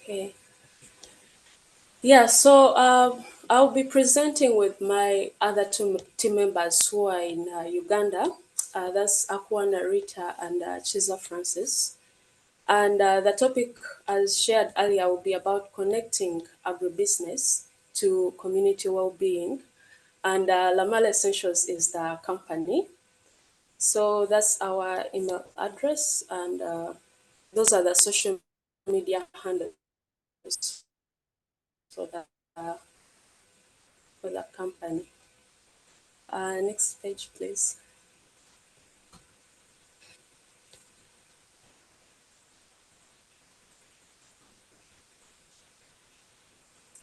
Okay. Yeah, so I'll be presenting with my other two team members who are in Uganda. That's Akwana Rita and Chiza Francis. And the topic, as shared earlier, will be about connecting agribusiness to community well-being. And Lamalo Essentials is the company. So that's our email address, and those are the social media handles for the company. Next page, please.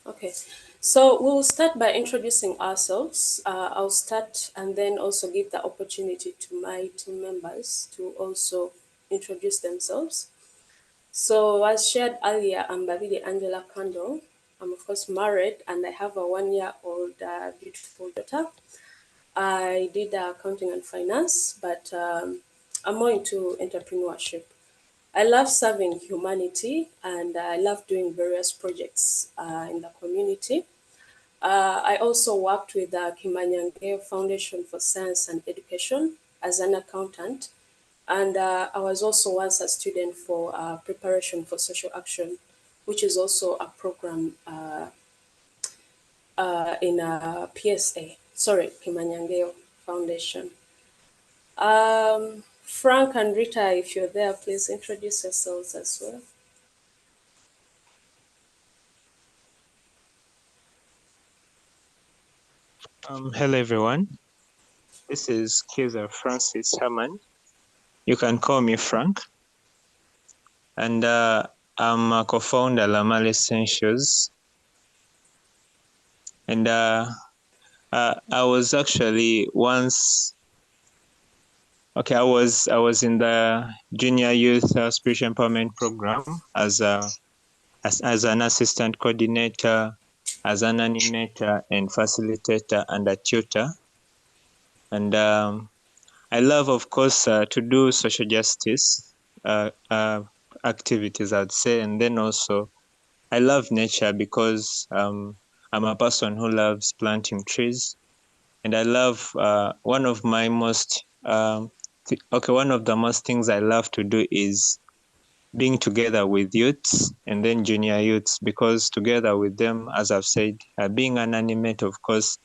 Okay, so we'll start by introducing ourselves. I'll start and then also give the opportunity to my team members to also introduce themselves. So as shared earlier, I'm Babirye Angella Cundall. I'm of course married and I have a 1-year-old beautiful daughter. I did accounting and finance, but I'm more into entrepreneurship. I love serving humanity and I love doing various projects in the community. I also worked with the Kimanyange Foundation for Science and Education as an accountant. And I was also once a student for Preparation for Social Action, which is also a program in PSA, sorry, Kimanyangeo Foundation. Frank and Rita, if you're there, please introduce yourselves as well. Hello, everyone. This is Kaiser Francis Herman. You can call me Frank. And I'm a co-founder Lamalo Essentials. And I was actually once, okay, I was in the Junior Youth Spiritual Empowerment Program as an assistant coordinator, as an animator and facilitator and a tutor. And I love, of course, to do social justice activities, I'd say. And then also, I love nature because I'm a person who loves planting trees. And I love one of the most things I love to do is being together with youths and then junior youths, because together with them, as I've said, being an animator, of course,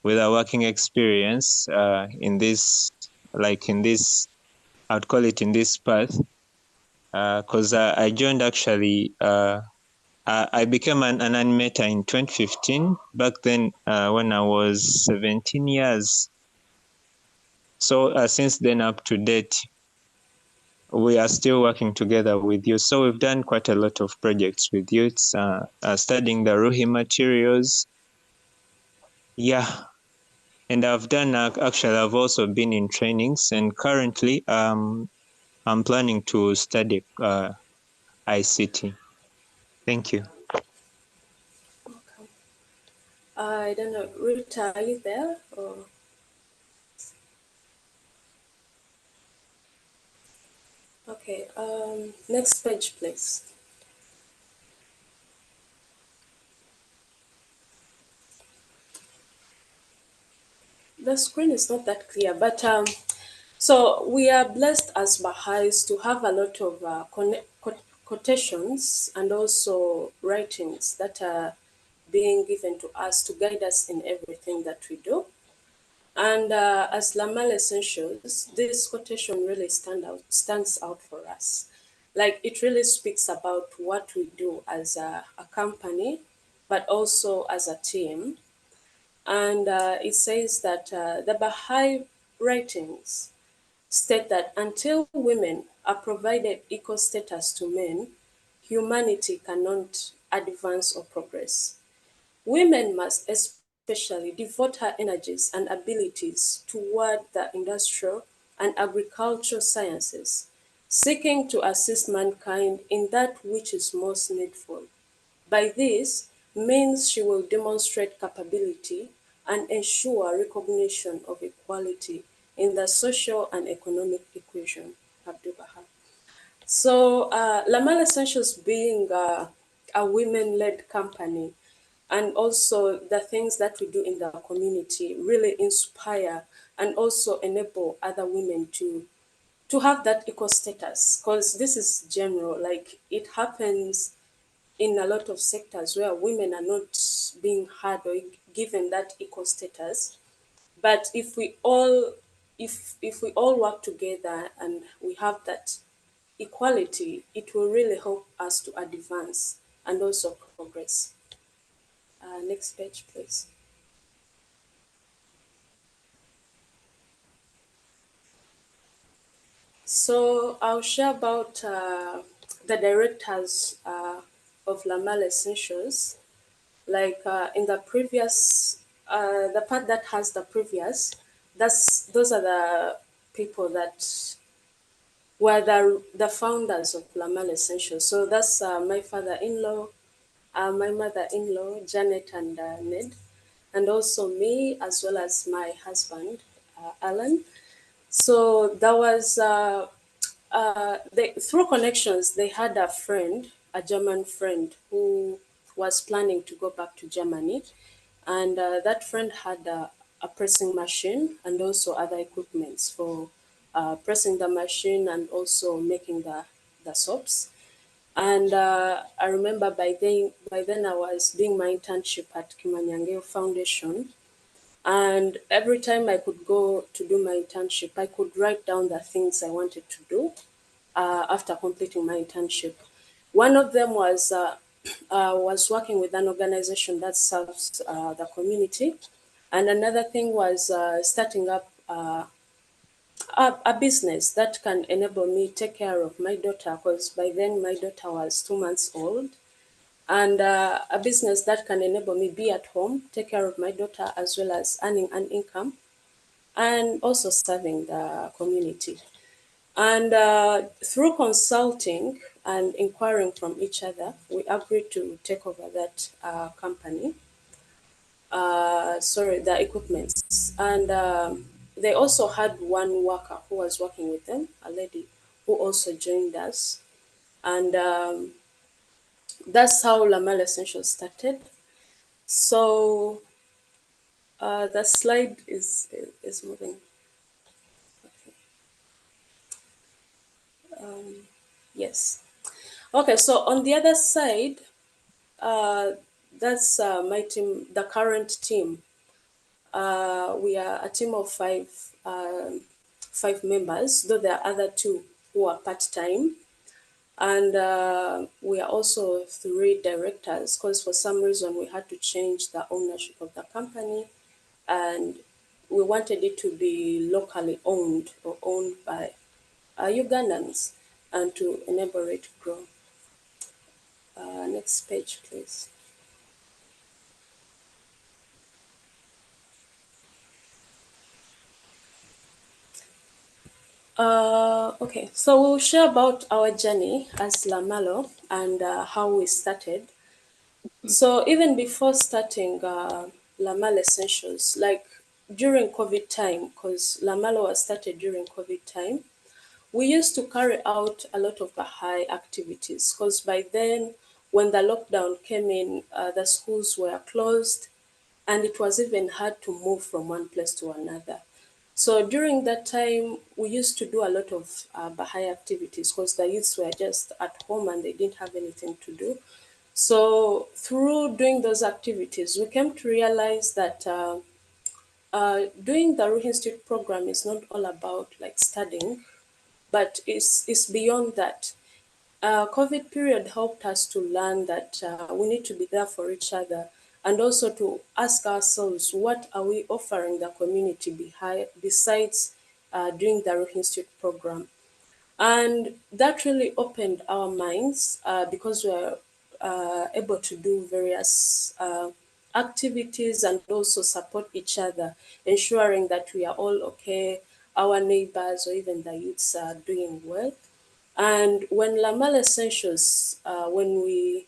with a working experience in this, I'd call it in this path, because I joined actually, I became an animator in 2015, back then when I was 17 years. So since then up to date, we are still working together with youth. So we've done quite a lot of projects with youths, studying the Ruhi materials. Yeah. And I've done, actually, I've also been in trainings, and currently I'm planning to study ICT. Thank you. Okay. I don't know, Rita, are you there? Or... Okay, next page, please. The screen is not that clear, but so we are blessed as Baha'is to have a lot of quotations and also writings that are being given to us to guide us in everything that we do. And as Lamalo Essentials, this quotation really stands out for us. Like it really speaks about what we do as a company, but also as a team. And it says that the Bahá'í Writings state that until women are provided equal status to men, humanity cannot advance or progress. Women must especially devote her energies and abilities toward the industrial and agricultural sciences, seeking to assist mankind in that which is most needful. By this means she will demonstrate capability and ensure recognition of equality in the social and economic equation. Abdu'l-Bahá. So Lamalo Essentials being a a women-led company. And also the things that we do in the community really inspire and also enable other women to have that equal status, because this is general, like it happens in a lot of sectors where women are not being heard or given that equal status. But if we all work together and we have that equality, it will really help us to advance and also progress. Next page, please. So I'll share about the directors of Lamalo Essentials. Like in the previous, the part that has the previous, those are the people that were the founders of Lamalo Essentials. So that's my father-in-law, my mother-in-law, Janet and Ned, and also me, as well as my husband, Alan. So there was, through connections, they had a friend, a German friend, who was planning to go back to Germany. And that friend had a pressing machine and also other equipments for pressing the machine and also making the soaps. And I remember by then I was doing my internship at Kimanyangeo Foundation, and every time I could go to do my internship, I could write down the things I wanted to do after completing my internship. One of them was working with an organization that serves the community, and another thing was starting up a business that can enable me take care of my daughter, because by then my daughter was 2 months old, and a business that can enable me be at home, take care of my daughter, as well as earning an income and also serving the community. And through consulting and inquiring from each other, we agreed to take over that company, the equipments. And they also had one worker who was working with them, a lady who also joined us. And that's how Lamalo Essentials started. So the slide is moving. Yes. Okay, so on the other side, uh, that's my team, the current team. We are a team of five members, though there are other two who are part-time. And we are also three directors, because for some reason we had to change the ownership of the company, and we wanted it to be locally owned or owned by Ugandans, and to enable it to grow. Next page, please. Okay, so we'll share about our journey as Lamalo and how we started. So even before starting Lamalo Essentials, like during COVID time, because Lamalo was started during COVID time, we used to carry out a lot of Bahá'í activities, because by then, when the lockdown came in, the schools were closed, and it was even hard to move from one place to another. So during that time, we used to do a lot of Bahá'í activities, because the youths were just at home and they didn't have anything to do. So through doing those activities, we came to realize that doing the Ruhi Institute program is not all about like studying, but it's beyond that. COVID period helped us to learn that we need to be there for each other, and also to ask ourselves, what are we offering the community besides doing the Ruhi Institute program? And that really opened our minds, because we were able to do various activities and also support each other, ensuring that we are all okay, our neighbors or even the youths are doing well. And when Lamalo Essentials, when we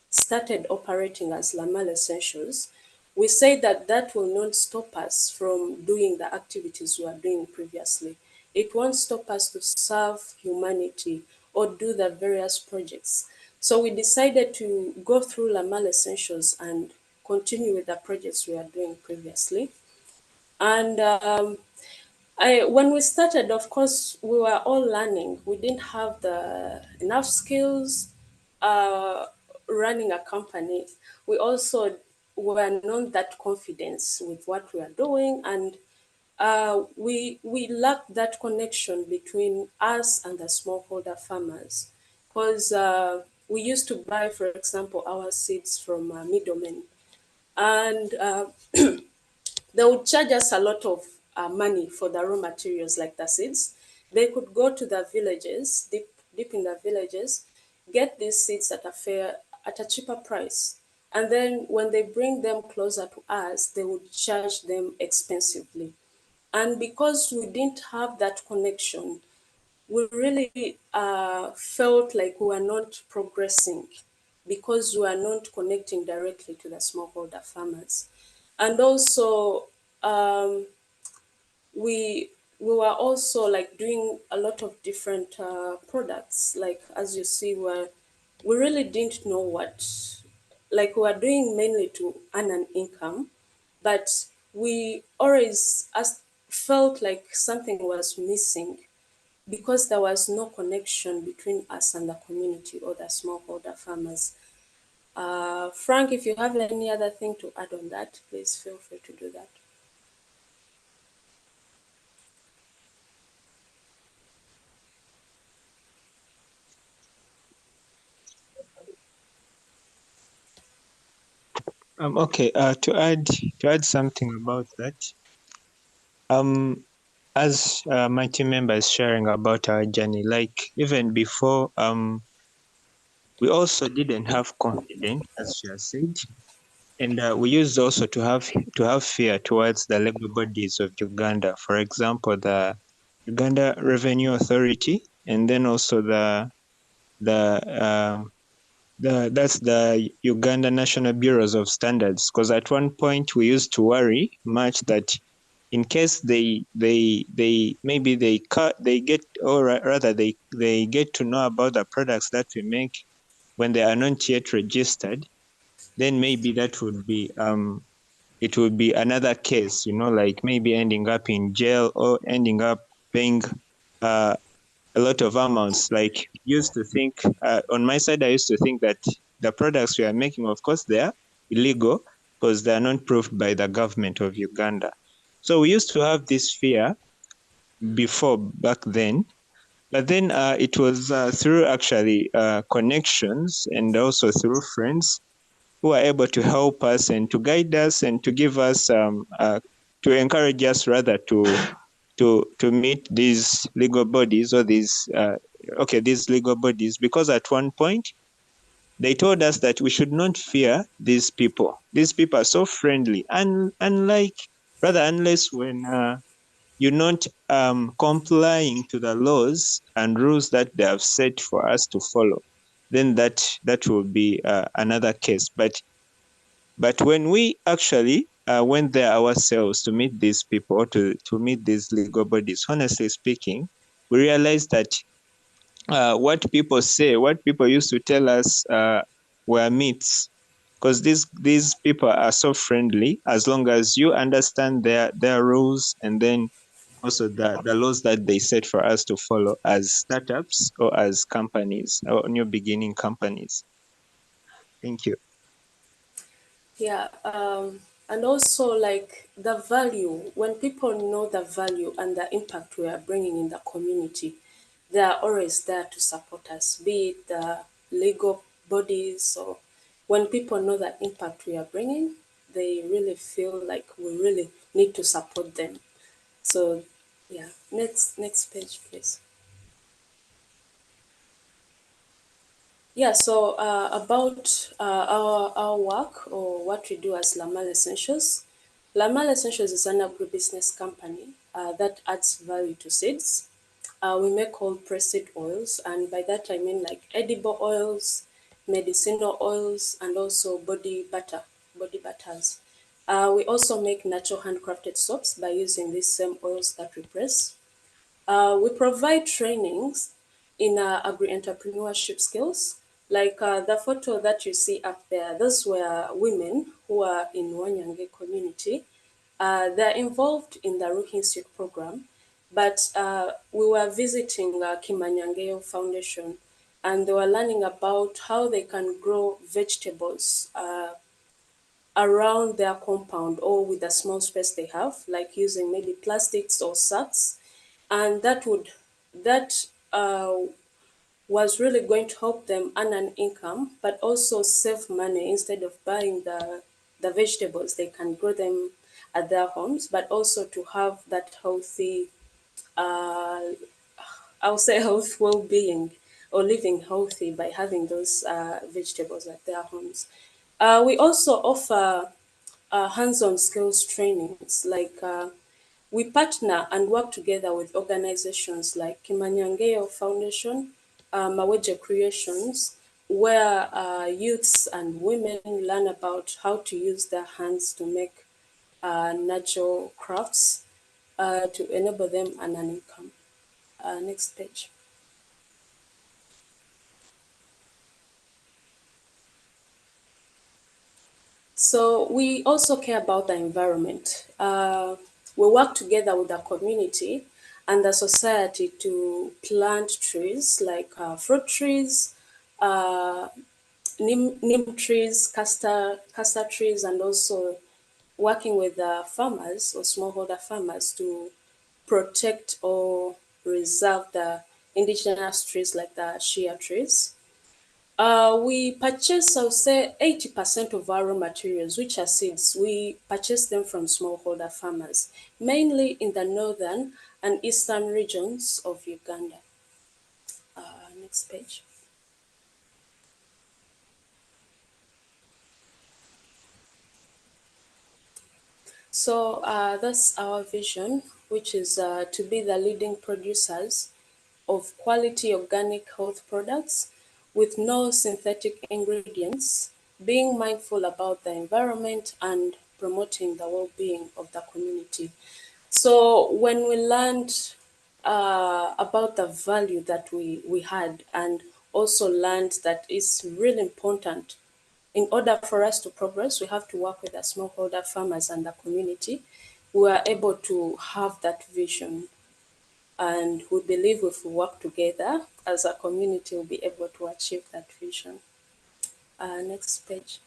started operating as Lamalo Essentials, we say that that will not stop us from doing the activities we were doing previously. It won't stop us to serve humanity or do the various projects. So we decided to go through Lamalo Essentials and continue with the projects we were doing previously. And when we started, of course, we were all learning. We didn't have enough skills running a company. We also were not that confidence with what we are doing, and we lacked that connection between us and the smallholder farmers, because we used to buy, for example, our seeds from middlemen, and they would charge us a lot of money for the raw materials like the seeds. They could go to the villages, deep in the villages, get these seeds at a cheaper price. And then when they bring them closer to us, they would charge them expensively. And because we didn't have that connection, we really felt like we were not progressing because we are not connecting directly to the smallholder farmers. And also, um, we were also like doing a lot of different products. Like as you see, we really didn't know what, like we were doing mainly to earn an income, but we always felt like something was missing because there was no connection between us and the community or the smallholder farmers. Frank, if you have any other thing to add on that, please feel free to do that. Okay. To add something about that. As my team members sharing about our journey, like even before, we also didn't have confidence, as she has said, and we used also to have fear towards the legal bodies of Uganda. For example, the Uganda Revenue Authority, and then also the that's the Uganda National Bureaus of Standards. Because at one point we used to worry much that in case they maybe they get, or rather they get to know about the products that we make when they are not yet registered, then maybe that would be it would be another case, like maybe ending up in jail or ending up paying uh, a lot of amounts. Like used to think, on my side, I used to think that the products we are making, of course, they are illegal because they are not proved by the government of Uganda. So we used to have this fear before back then. But then it was through actually connections and also through friends who are able to help us and to guide us and to give us to encourage us rather to meet these legal bodies or these legal bodies, because at one point they told us that we should not fear these people. These people are so friendly, and unlike rather unless when you're not complying to the laws and rules that they have set for us to follow, then that will be another case. But when we actually went there ourselves to meet these people, to meet these legal bodies, honestly speaking, we realized that what people say, what people used to tell us were myths. Because these people are so friendly as long as you understand their rules, and then also the laws that they set for us to follow as startups or as companies or new beginning companies. Thank you. Yeah, and also like the value, when people know the value and the impact we are bringing in the community, they are always there to support us, be it the legal bodies, or when people know the impact we are bringing, they really feel like we really need to support them. So, yeah, next page, please. Yeah, so about our work or what we do as Lamalo Essentials. Lamalo Essentials is an agribusiness company that adds value to seeds. We make all pressed oils, and by that I mean like edible oils, medicinal oils, and also body butters. We also make natural handcrafted soaps by using these same oils that we press. We provide trainings in agri entrepreneurship skills, Like the photo that you see up there, those were women who are in Wanyange community. They're involved in the Ruhi Institute program, but we were visiting Kimanyangeo Foundation, and they were learning about how they can grow vegetables around their compound or with the small space they have, like using maybe plastics or sacks, and that was really going to help them earn an income, but also save money. Instead of buying the vegetables, they can grow them at their homes, but also to have that healthy, uh, I'll say health well-being or living healthy by having those vegetables at their homes. We also offer hands-on skills trainings, like we partner and work together with organizations like Kimanyangeo Foundation, Maweje Creations, where youths and women learn about how to use their hands to make natural crafts to enable them an income. Next page. So we also care about the environment. We work together with the community and the society to plant trees like fruit trees, uh, neem trees, castor trees, and also working with farmers or smallholder farmers to protect or reserve the indigenous trees like the shea trees. We purchase, I would say, 80% of our raw materials, which are seeds. We purchase them from smallholder farmers, mainly in the northern and eastern regions of Uganda. Next page. So that's our vision, which is to be the leading producers of quality organic health products with no synthetic ingredients, being mindful about the environment and promoting the well-being of the community. So when we learned about the value that we had, and also learned that it's really important in order for us to progress, we have to work with the smallholder farmers and the community. We are able to have that vision, and we believe if we work together as a community, we'll be able to achieve that vision. Next page.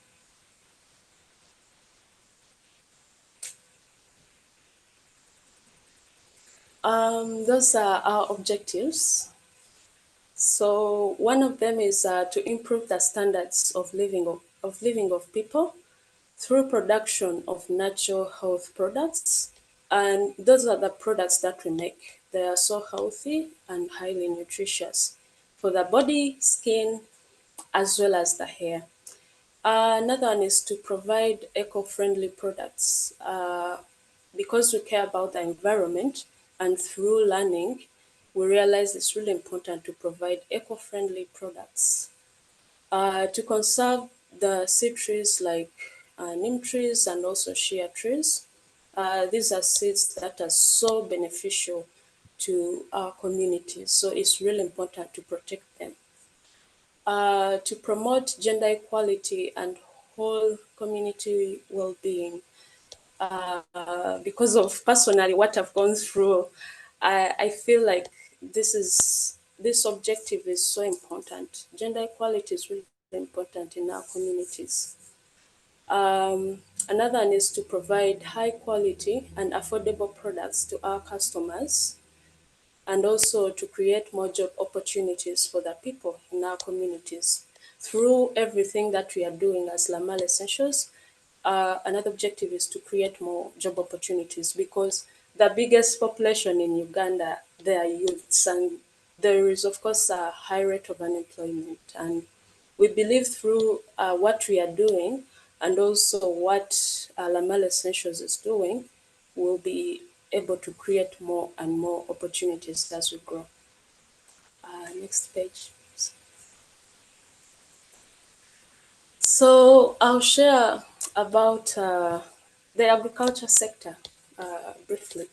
Those are our objectives. So one of them is to improve the standards of living of people through production of natural health products. And those are the products that we make. They are so healthy and highly nutritious for the body, skin, as well as the hair. Another one is to provide eco-friendly products because we care about the environment, and through learning, we realize it's really important to provide eco-friendly products. To conserve the seed trees like neem trees and also shea trees. These are seeds that are so beneficial to our communities, so it's really important to protect them. To promote gender equality and whole community well-being. Because of personally what I've gone through, I feel like this objective is so important. Gender equality is really important in our communities. Another one is to provide high quality and affordable products to our customers, and also to create more job opportunities for the people in our communities. Through everything that we are doing as Lamalo Essentials, another objective is to create more job opportunities, because the biggest population in Uganda, they are youths, and there is, of course, a high rate of unemployment. And we believe through what we are doing, and also what Lamalo Essentials is doing, we'll be able to create more and more opportunities as we grow. Next page. So I'll share about the agriculture sector briefly.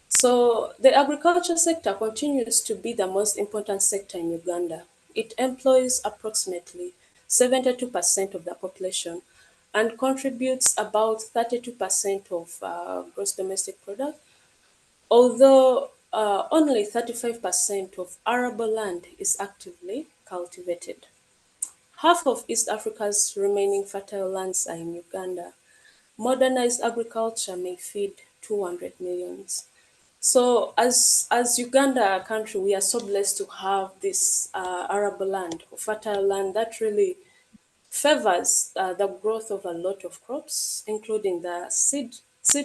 So the agriculture sector continues to be the most important sector in Uganda. it employs approximately 72% of the population and contributes about 32% of gross domestic product, although only 35% of arable land is actively cultivated. Half of East Africa's remaining fertile lands are in Uganda. Modernized agriculture may feed 200 millions. So, as Uganda, a country, we are so blessed to have this arable land, fertile land that really favors the growth of a lot of crops, including the seed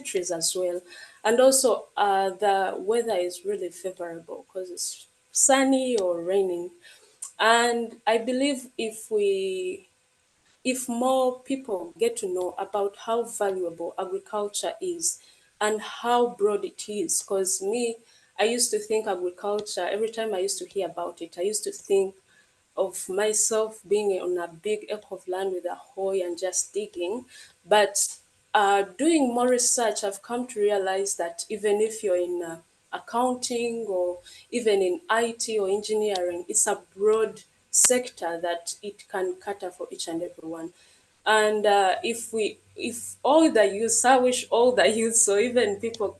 trees as well. And also, the weather is really favorable because it's sunny or raining. And I believe if more people get to know about how valuable agriculture is and how broad it is, because me, I used to think agriculture, every time I used to hear about it, I used to think of myself being on a big acre of land with a hoe and just digging. But doing more research, I've come to realize that even if you're in accounting or even in IT or engineering, it's a broad sector that it can cater for each and everyone. And if all the youth, I wish all the youth, so even people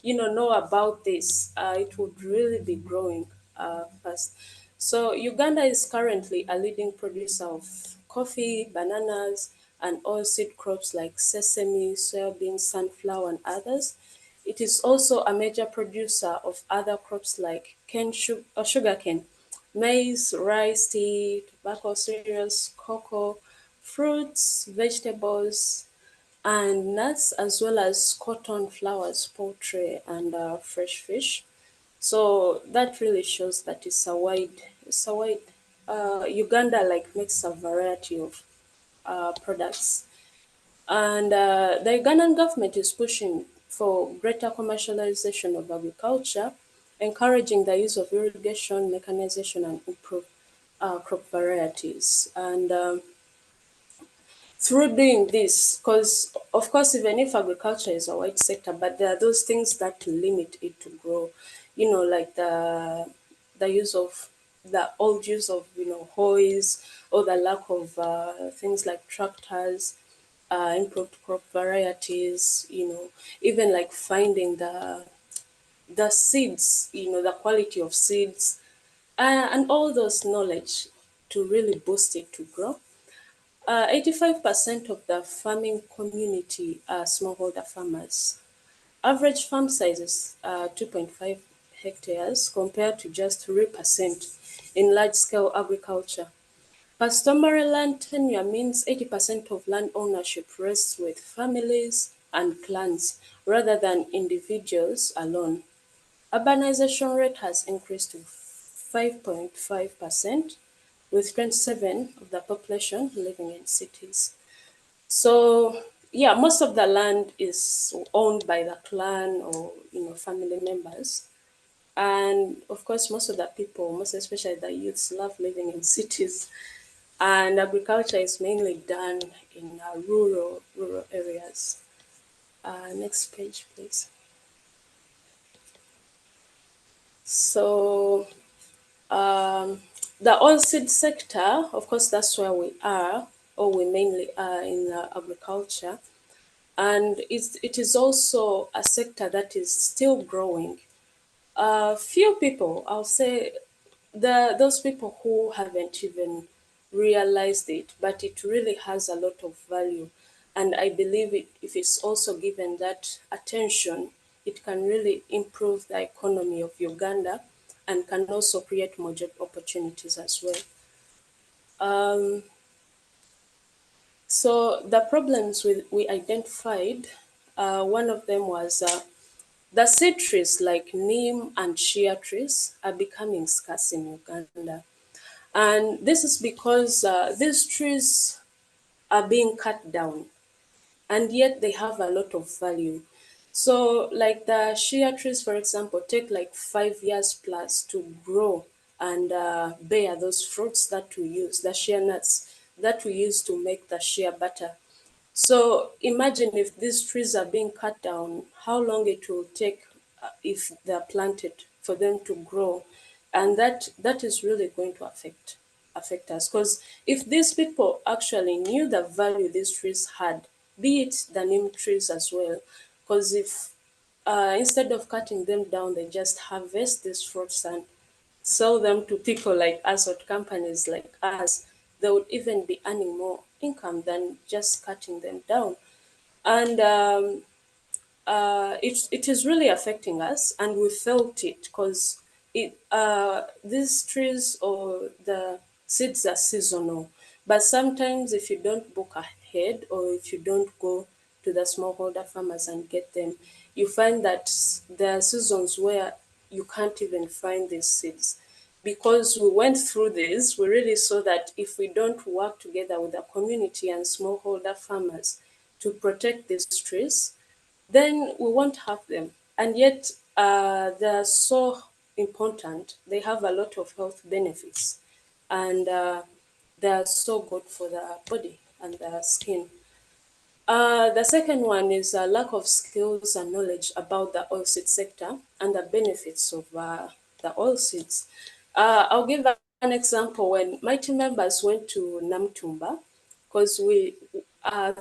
know about this, it would really be growing fast. So Uganda is currently a leading producer of coffee, bananas, and oilseed crops like sesame, soybean, sunflower, and others. It is also a major producer of other crops like sugarcane, maize, rice, tea, tobacco, cereals, cocoa, fruits, vegetables, and nuts, as well as cotton, flowers, poultry, and fresh fish. So that really shows that it's a wide. Uganda like makes a variety of products, and the Ugandan government is pushing for greater commercialization of agriculture, encouraging the use of irrigation, mechanization, and improved crop varieties. And through doing this, because of course, even if agriculture is a wide sector, but there are those things that limit it to grow, like the use of the old use of hoes, or the lack of things like tractors, improved crop varieties, even like finding the seeds, the quality of seeds, and all those knowledge to really boost it to grow. 85% of the farming community are smallholder farmers. Average farm size is 2.5 hectares compared to just 3% in large-scale agriculture. Customary land tenure means 80% of land ownership rests with families and clans rather than individuals alone. Urbanization rate has increased to 5.5%, with 27 of the population living in cities. So yeah, most of the land is owned by the clan or family members, and of course, most of the people, most especially the youths, love living in cities. And agriculture is mainly done in rural areas. Next page, please. So the oilseed sector, of course, that's where we are, or we mainly are in agriculture. And it is also a sector that is still growing. Few people, I'll say, those people who haven't even realized it, but it really has a lot of value. And I believe if it's also given that attention, it can really improve the economy of Uganda and can also create more job opportunities as well. Um, so the problems we identified, one of them was the seed trees like neem and shea trees are becoming scarce in Uganda. And this is because these trees are being cut down, and yet they have a lot of value. So, like the shea trees, for example, take like 5 years plus to grow and bear those fruits that we use, the shea nuts that we use to make the shea butter. So imagine if these trees are being cut down, how long it will take if they're planted for them to grow And that is really going to affect us, because if these people actually knew the value these trees had, be it the neem trees as well, because if instead of cutting them down, they just harvest these fruits and sell them to people like us or companies like us, they would even be earning more income than just cutting them down. And it is really affecting us, and we felt it because these trees or the seeds are seasonal. But sometimes, if you don't book ahead or if you don't go to the smallholder farmers and get them, you find that there are seasons where you can't even find these seeds. Because we went through this, we really saw that if we don't work together with the community and smallholder farmers to protect these trees, then we won't have them. And yet, they're so important. They have a lot of health benefits, and they're so good for the body and the skin. The second one is a lack of skills and knowledge about the oilseed sector and the benefits of the oilseeds. I'll give an example. When my team members went to Namtumba, because we,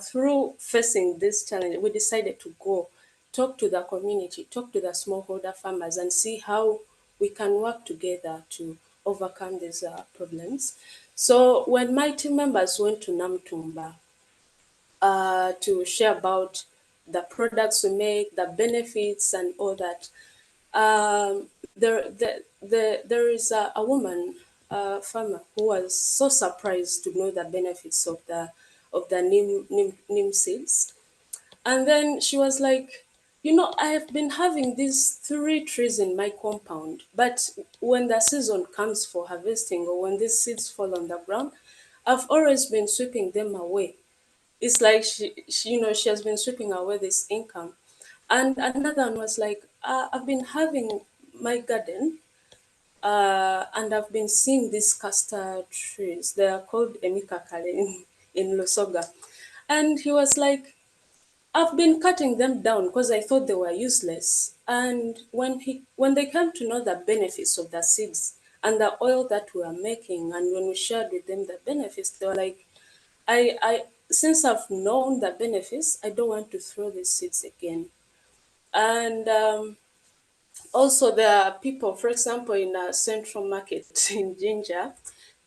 through facing this challenge, we decided to go talk to the community, talk to the smallholder farmers, and see how we can work together to overcome these problems. So when my team members went to Namtumba, to share about the products we make, the benefits, and all that. There is a woman, farmer, who was so surprised to know the benefits of the neem seeds, and then she was like, I have been having these 3 trees in my compound, but when the season comes for harvesting or when these seeds fall on the ground, I've always been sweeping them away. It's like she has been sweeping away this income. And another one was like, I've been having my garden, and I've been seeing these castor trees. They are called emikakale in Lusoga. And he was like, I've been cutting them down because I thought they were useless. And when they came to know the benefits of the seeds and the oil that we are making, and when we shared with them the benefits, they were like, I since I've known the benefits, I don't want to throw these seeds again. And also, there are people, for example, in a central market in Ginger,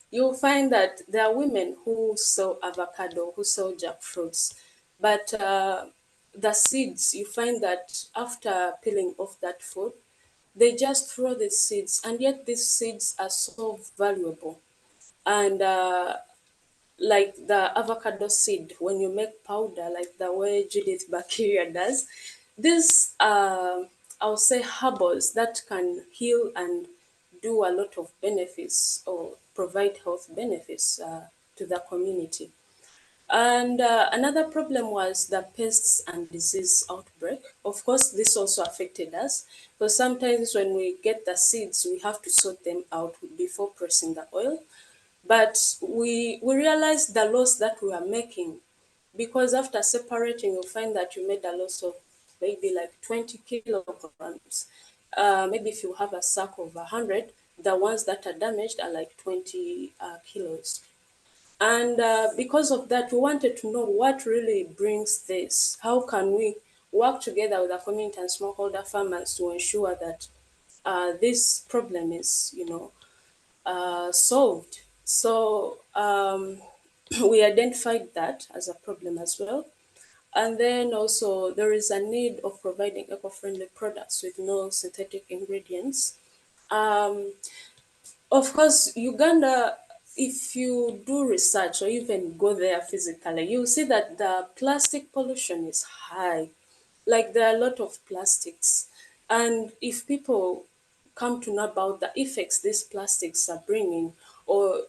you'll find that there are women who sell avocado, who sell jackfruits, but the seeds, you find that after peeling off that fruit, they just throw the seeds, and yet these seeds are so valuable. And like the avocado seed, when you make powder, like the way Judith Bacteria does, these I'll say herbals that can heal and do a lot of benefits or provide health benefits to the community. And another problem was the pests and disease outbreak. Of course, this also affected us because sometimes when we get the seeds, we have to sort them out before pressing the oil. But we realized the loss that we are making, because after separating, you'll find that you made a loss of maybe like 20 kilograms. Maybe if you have a sack of 100, the ones that are damaged are like 20 kilos. And because of that, we wanted to know what really brings this. How can we work together with the community and smallholder farmers to ensure that this problem is, solved? So we identified that as a problem as well. And then also there is a need of providing eco-friendly products with no synthetic ingredients. Um, of course, Uganda, if you do research or even go there physically, you'll see that the plastic pollution is high. Like there are a lot of plastics. And if people come to know about the effects these plastics are bringing, or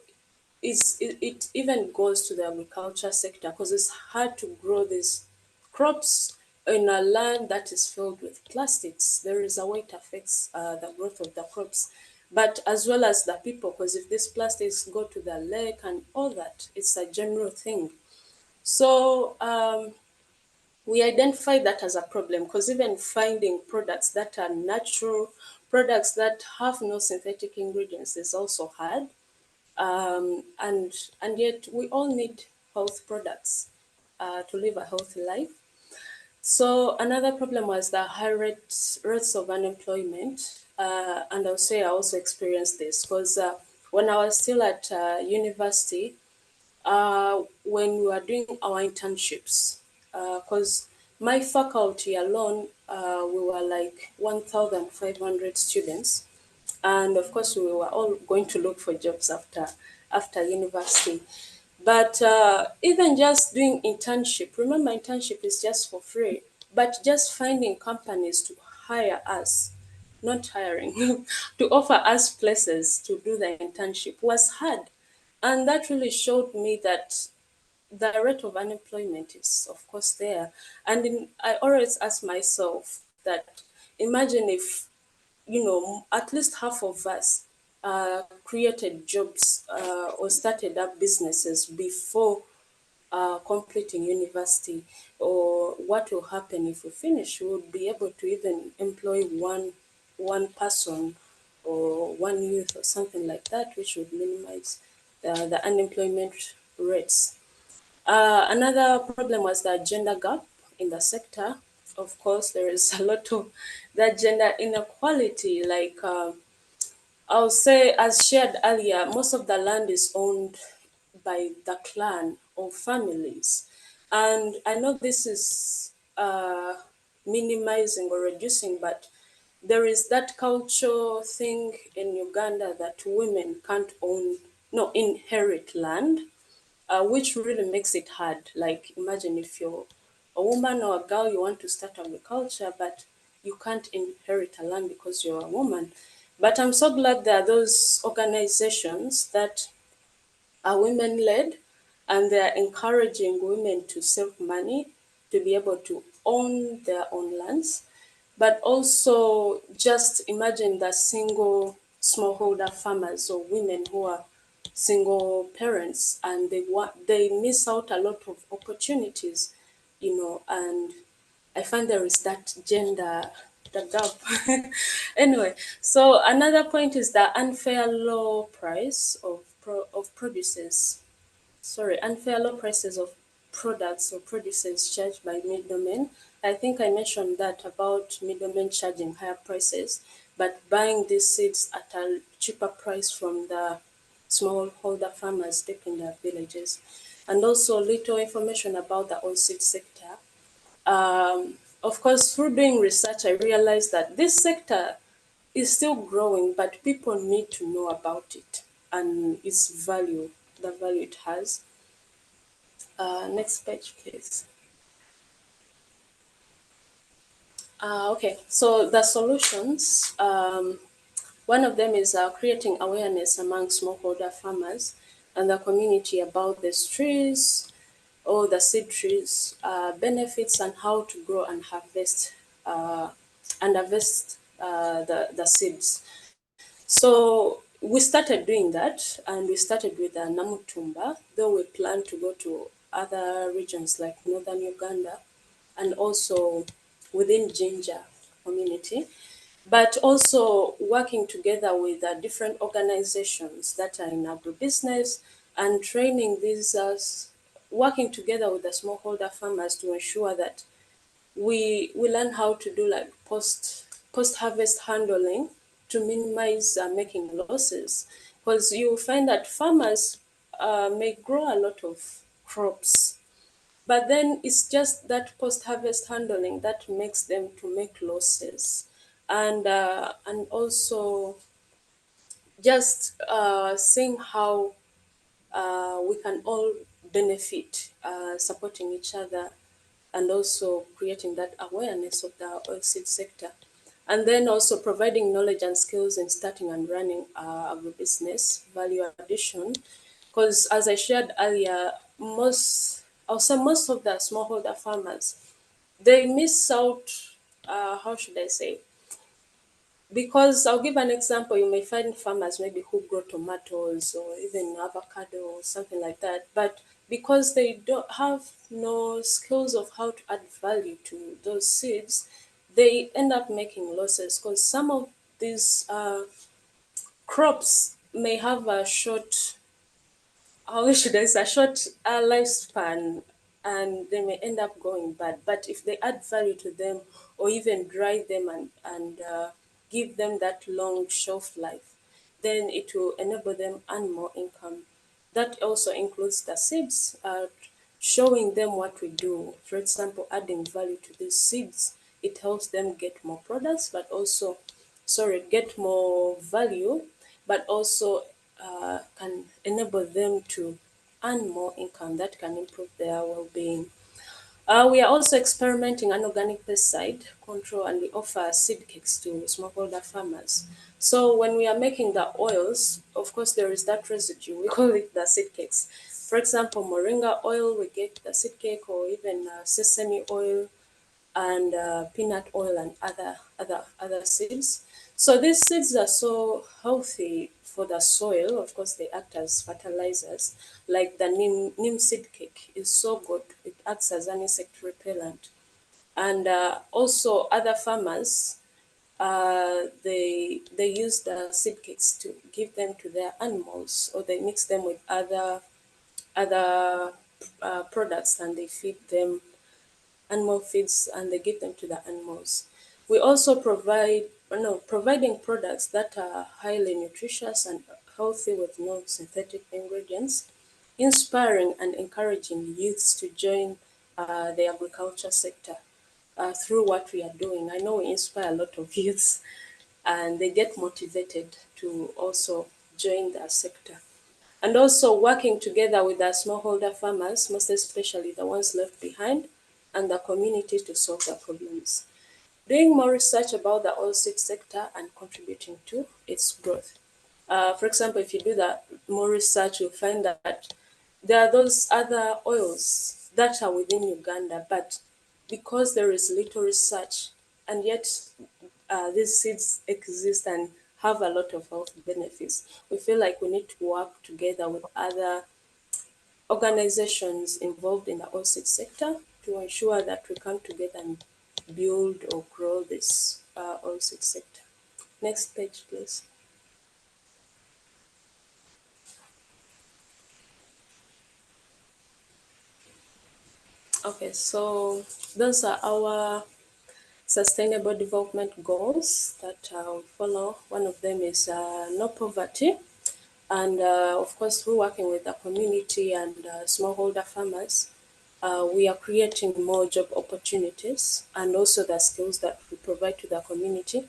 it even goes to the agriculture sector, because it's hard to grow these crops in a land that is filled with plastics. There is a way it affects the growth of the crops, but as well as the people, because if these plastics go to the lake and all that, it's a general thing. So we identify that as a problem, because even finding products that are natural products that have no synthetic ingredients is also hard. And yet we all need health products to live a healthy life. So another problem was the high rates of unemployment. And I'll say I also experienced this because when I was still at university, when we were doing our internships, because my faculty alone, we were like 1,500 students. And of course, we were all going to look for jobs after university. But even just doing internship, remember internship is just for free, but just finding companies to hire us, not hiring, to offer us places to do the internship was hard. And that really showed me that the rate of unemployment is, of course, there. And I always ask myself that imagine if, at least half of us created jobs or started up businesses before completing university, or what will happen if we finish? We would be able to even employ one person or one youth or something like that, which would minimize the unemployment rates. Another problem was the gender gap in the sector. Of course, there is a lot of that gender inequality. Like I'll say, as shared earlier, most of the land is owned by the clan or families. And I know this is minimizing or reducing, but there is that cultural thing in Uganda that women can't inherit land, which really makes it hard. Like, imagine if you're a woman or a girl, you want to start agriculture, but you can't inherit a land because you're a woman. But I'm so glad there are those organizations that are women led, and they're encouraging women to save money to be able to own their own lands. But also, just imagine the single smallholder farmers or women who are single parents, and they miss out a lot of opportunities, and I find there is that gender, the gap. Anyway, so another point is the unfair low price of produces. Sorry, unfair low prices of products or produces charged by middlemen. I think I mentioned that about middlemen charging higher prices, but buying these seeds at a cheaper price from the smallholder farmers deep in their villages. And also little information about the oilseed sector. Of course, through doing research, I realized that this sector is still growing, but people need to know about it and its value, the value it has. Next page, please. Okay, so the solutions, one of them is creating awareness among smallholder farmers and the community about these trees or the seed trees, benefits and how to grow and harvest the seeds. So we started doing that, and we started with Namutumba, though we plan to go to other regions like northern Uganda and also within Jinja community, but also working together with different organizations that are in agribusiness and training these, working together with the smallholder farmers to ensure that we learn how to do like post harvest handling to minimize making losses, because you find that farmers may grow a lot of crops, but then it's just that post harvest handling that makes them to make losses, and also just seeing how we can all benefit, supporting each other, and also creating that awareness of the oilseed sector. And then also providing knowledge and skills in starting and running agribusiness, value addition. Because as I shared earlier, most of the smallholder farmers, they miss out, how should I say, because I'll give an example. You may find farmers maybe who grow tomatoes or even avocado or something like that, but because they don't have no skills of how to add value to those seeds, they end up making losses, because some of these crops may have a short, how should I say, a short lifespan, and they may end up going bad. But if they add value to them, or even dry them and give them that long shelf life, then it will enable them earn more income. That also includes the seeds, showing them what we do. For example, adding value to these seeds, it helps them get more products, but also, sorry, get more value, but also can enable them to earn more income that can improve their well-being. We are also experimenting on organic pesticide control, and we offer seed kits to smallholder farmers. So when we are making the oils, of course, there is that residue. We call it the seed cakes. For example, moringa oil, we get the seed cake, or even sesame oil, and peanut oil, and other seeds. So these seeds are so healthy for the soil. Of course, they act as fertilizers. Like the neem seed cake is so good; it acts as an insect repellent. And also, other farmers, they use the seed cakes to give them to their animals, or they mix them with other products, and they feed them animal feeds, and they give them to the animals. We also providing products that are highly nutritious and healthy with no synthetic ingredients, inspiring and encouraging youths to join the agriculture sector through what we are doing. I know we inspire a lot of youths, and they get motivated to also join the sector. And also working together with the smallholder farmers, most especially the ones left behind, and the community to solve their problems. Doing more research about the oilseed sector and contributing to its growth. For example, if you do that more research, you'll find that there are those other oils that are within Uganda, but because there is little research, and yet these seeds exist and have a lot of health benefits, we feel like we need to work together with other organizations involved in the oilseed sector to ensure that we come together and build or grow this oilseed sector. Next page, please. Okay, so those are our sustainable development goals that we follow. One of them is no poverty. And of course, we're working with the community and smallholder farmers. We are creating more job opportunities, and also the skills that we provide to the community.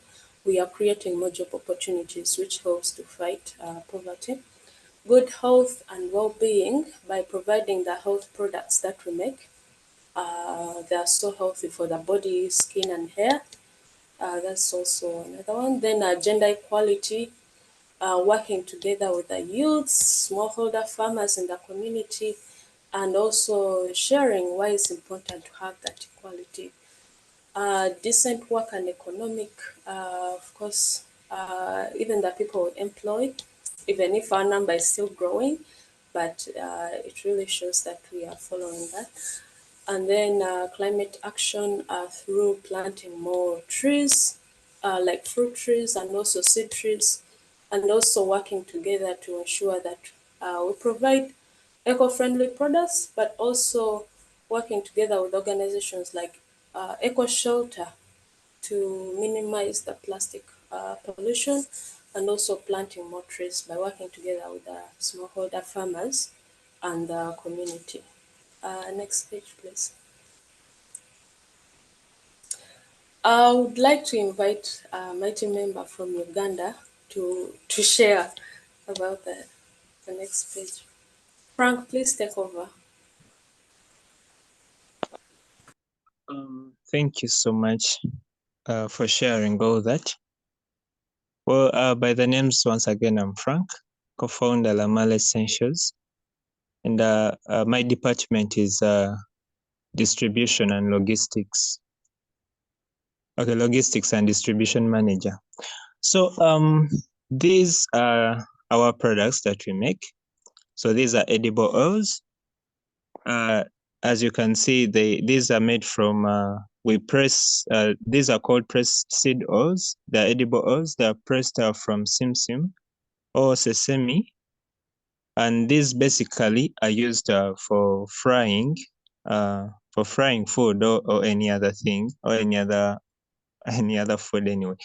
We are creating more job opportunities, which helps to fight poverty. Good health and well-being by providing the health products that we make. They are so healthy for the body, skin, and hair. That's also another one. Then gender equality, working together with the youths, smallholder farmers in the community, and also sharing why it's important to have that equality. Decent work and economic, of course, even the people we employ, even if our number is still growing, but it really shows that we are following that. And then climate action through planting more trees, like fruit trees and also seed trees, and also working together to ensure that we provide eco-friendly products, but also working together with organizations like Eco Shelter to minimize the plastic pollution, and also planting more trees by working together with the smallholder farmers and the community. Next page, please. I would like to invite a mighty member from Uganda to share about the next page. Frank, please take over. Thank you so much for sharing all that. Well, by the names, once again, I'm Frank, co-founder Lamalo Essentials, and my department is distribution and logistics. Okay, logistics and distribution manager. So these are our products that we make. So these are edible oils. As you can see, these are made from we press, these are called pressed seed oils. They're edible oils. They're pressed from simsim or sesame. And these basically are used for frying food or any other thing or any other food anyway.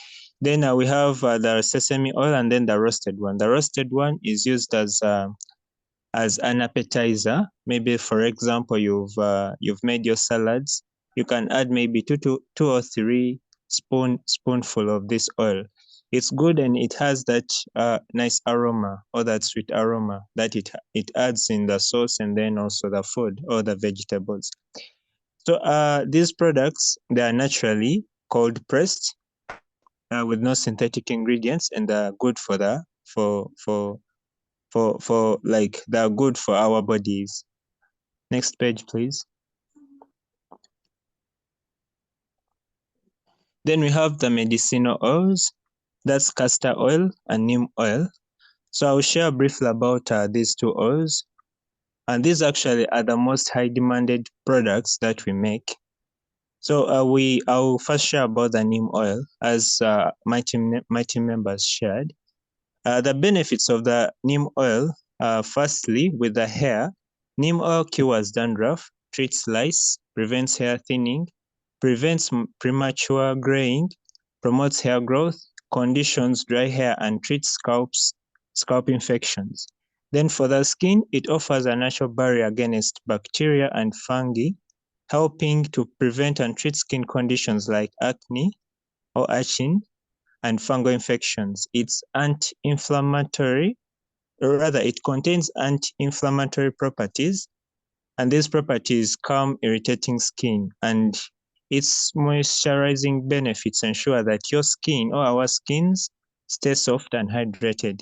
Then we have the sesame oil and then the roasted one. The roasted one is used as an appetizer. Maybe for example, you've made your salads. You can add maybe two or three spoonful of this oil. It's good and it has that nice aroma or that sweet aroma that it adds in the sauce and then also the food or the vegetables. So these products, they are naturally cold pressed with no synthetic ingredients, and they're good for like they're good for our bodies. Next page, please. Then we have the medicinal oils. That's castor oil and neem oil. So I'll share briefly about these two oils. And these actually are the most high demanded products that we make. So I'll first share about the neem oil, as my team members shared. The benefits of the neem oil, firstly, with the hair, neem oil cures dandruff, treats lice, prevents hair thinning, prevents premature graying, promotes hair growth, conditions dry hair, and treats scalp infections. Then for the skin, it offers a natural barrier against bacteria and fungi, helping to prevent and treat skin conditions like acne or itching and fungal infections. It's anti-inflammatory, or rather it contains anti-inflammatory properties, and these properties calm irritating skin, and its moisturizing benefits ensure that your skin or our skins stay soft and hydrated.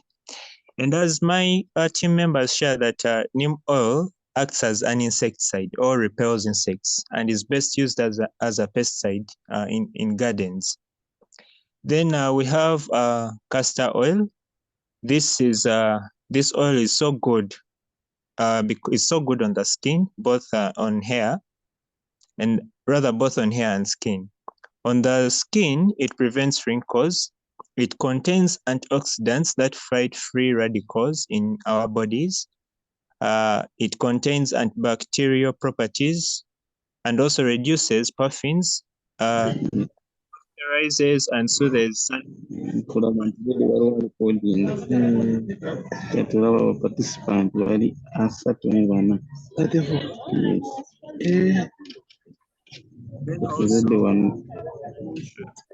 And as my team members share that neem oil acts as an insecticide or repels insects and is best used as a pesticide in gardens. Then we have castor oil. This oil is so good because it's so good on the skin, both on hair and both on hair and skin. On the skin, it prevents wrinkles. It contains antioxidants that fight free radicals in our bodies. It contains antibacterial properties and also reduces puffins, moisturizes and soothes abantu bali waliwo alikodinga tulaba abaparticipanti bali 34 Then batuzadde also, wano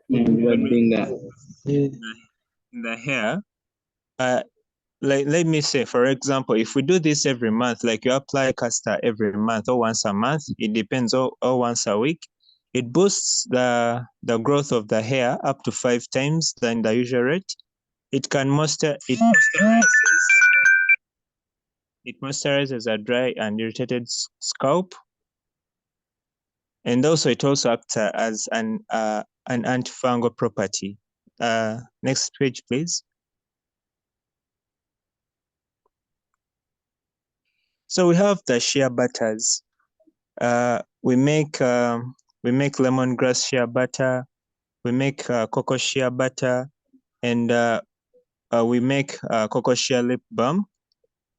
when badde we nga in the hair, like let me say, for example, if we do this every month, like you apply castor every month or once a month, it depends, or once a week, it boosts the growth of the hair up to 5 times than the usual rate. It moisturizes a dry and irritated scalp, and also it also acts as an antifungal property. Next page, please. So we have the shea butters. We make lemongrass shea butter. We make cocoa shea butter, and we make cocoa shea lip balm.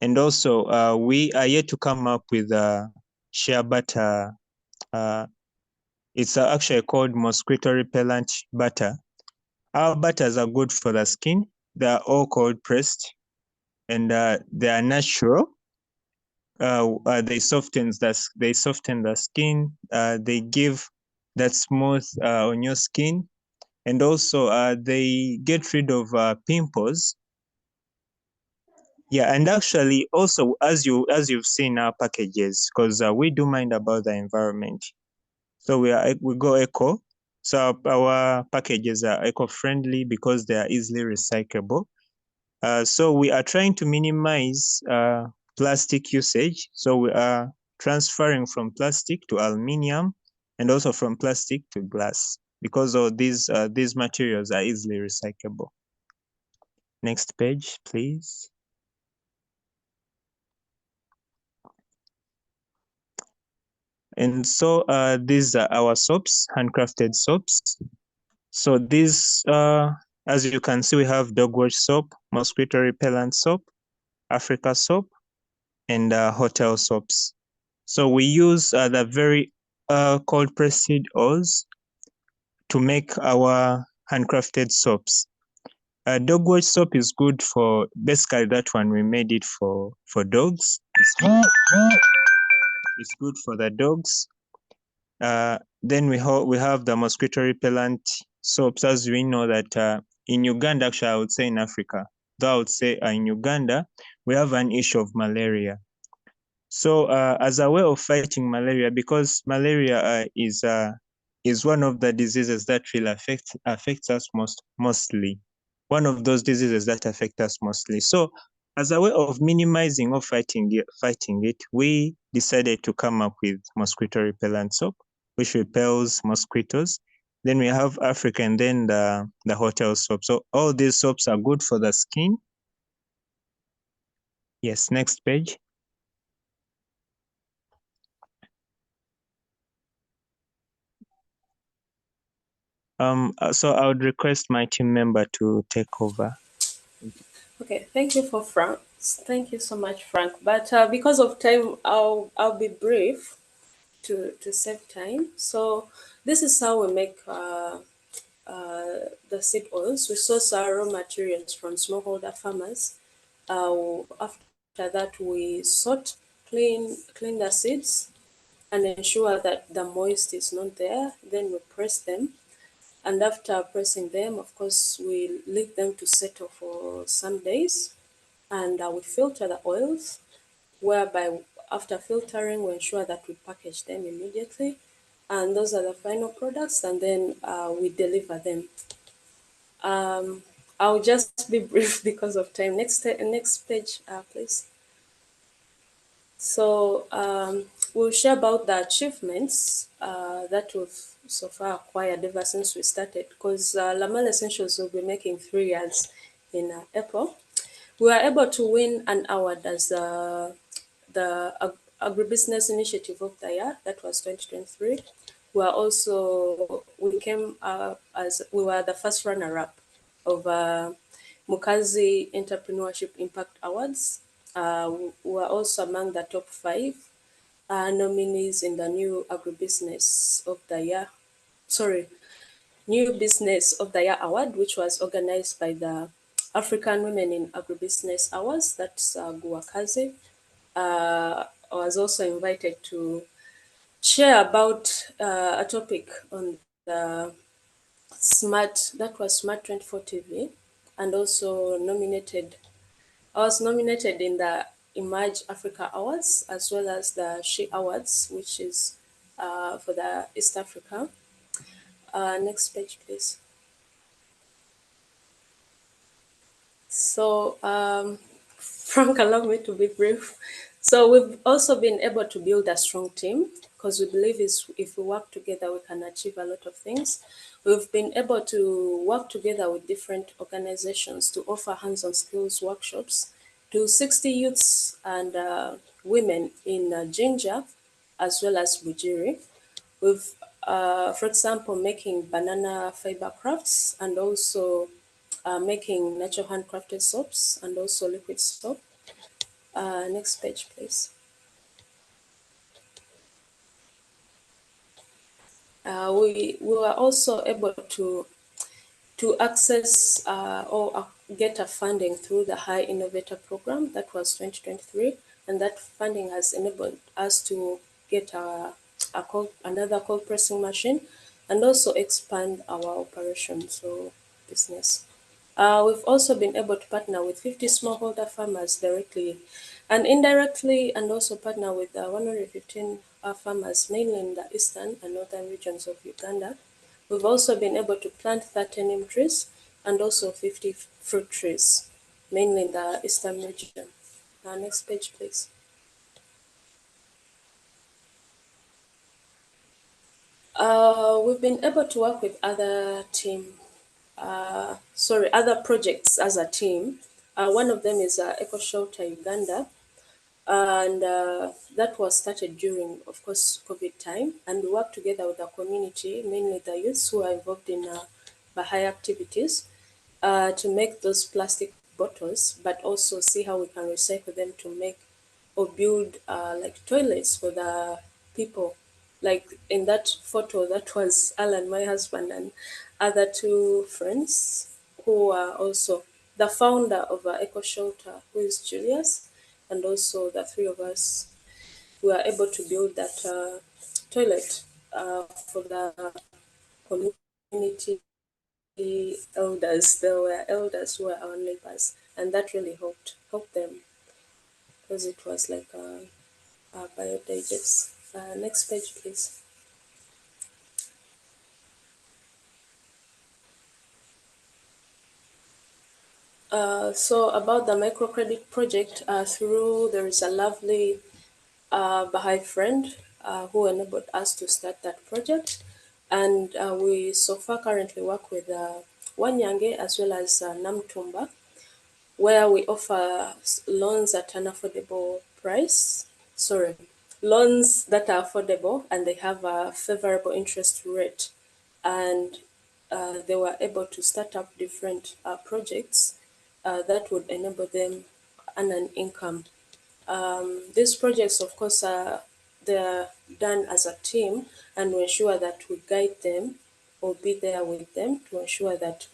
And also, we are yet to come up with shea butter. It's actually called mosquito repellent butter. Our butters are good for the skin. They are all cold pressed, and they are natural. They soften the skin. They give that smooth on your skin, and also they get rid of pimples. Yeah, and actually also as you've seen our packages, because we do mind about the environment, so we go eco. So our packages are eco-friendly because they are easily recyclable. So we are trying to minimize plastic usage. So we are transferring from plastic to aluminium and also from plastic to glass because of these materials are easily recyclable. Next page, please. And so these are our soaps, handcrafted soaps. So these, as you can see, we have dog wash soap, mosquito repellent soap, Africa soap, and hotel soaps. So we use the very cold pressed seed oils to make our handcrafted soaps. Dog wash soap is good for, basically that one we made it for dogs. It's good for the dogs. Then we have the mosquito repellent soaps, as we know that in Uganda, actually I would say in Africa, though I would say in Uganda, we have an issue of malaria. So as a way of fighting malaria, because malaria is one of the diseases that really affects us mostly. One of those diseases that affect us mostly. So as a way of minimizing or fighting it, we decided to come up with mosquito repellent soap, which repels mosquitoes. Then we have Africa, and then the hotel soap. So all these soaps are good for the skin. Yes, next page. So I would request my team member to take over. Okay, thank you for Frank. Thank you so much, Frank. But because of time, I'll be brief to save time. So this is how we make the seed oils. We source our raw materials from smallholder farmers. After that, we sort, clean the seeds, and ensure that the moist is not there. Then we press them. And after pressing them, of course, we leave them to settle for some days, and we filter the oils, whereby after filtering, we ensure that we package them immediately. And those are the final products, and then we deliver them. I'll just be brief because of time. Next page, please. So we'll share about the achievements that we've so far acquired ever since we started, because Lamalo Essentials will be making 3 years in April. We were able to win an award as the Agribusiness Initiative of the Year. That was 2023. We came as we were the first runner-up of Mukazi Entrepreneurship Impact Awards. We were also among the top 5 nominees in the new Agribusiness of the Year. New Business of the Year Award, which was organized by the African Women in Agribusiness Awards. That's Guakazi. I was also invited to share about a topic on the that was Smart 24 TV, and also I was nominated in the Emerge Africa Awards, as well as the She Awards, which is for the East Africa. Next page, please. So, Frank, allow me to be brief. So we've also been able to build a strong team, because we believe if we work together, we can achieve a lot of things. We've been able to work together with different organizations to offer hands-on skills workshops to 60 youths and women in Jinja, as well as Bujiri. We've, for example, making banana fiber crafts, and also making natural handcrafted soaps, and also liquid soap. Next page, please. We were also able to access or get a funding through the High Innovator Program. That was 2023, and that funding has enabled us to get another cold pressing machine, and also expand our operations or business. We've also been able to partner with 50 smallholder farmers directly and indirectly, and also partner with 115 farmers, mainly in the eastern and northern regions of Uganda. We've also been able to plant 30 neem trees and also 50 fruit trees, mainly in the eastern region. Next page, please. We've been able to work with other other projects as a team. One of them is Eco Shelter Uganda. And that was started during, of course, COVID time. And we worked together with the community, mainly the youths who are involved in Bahá'í activities, to make those plastic bottles, but also see how we can recycle them to make or build like toilets for the people. Like in that photo, that was Alan, my husband, and other two friends who are also the founder of Eco Shelter, who is Julius, and also the three of us were able to build that toilet for the community elders. There were elders who were our neighbors, and that really helped them because it was like a biodigest. Next page, please. So about the microcredit project, there is a lovely Baha'i friend who enabled us to start that project. And we so far currently work with Wanyange as well as Namtumba, where we offer loans at an affordable price. Sorry, loans that are affordable and they have a favorable interest rate. And they were able to start up different projects that would enable them earn an income. These projects, of course, they're done as a team, and we ensure that we guide them or be there with them to ensure that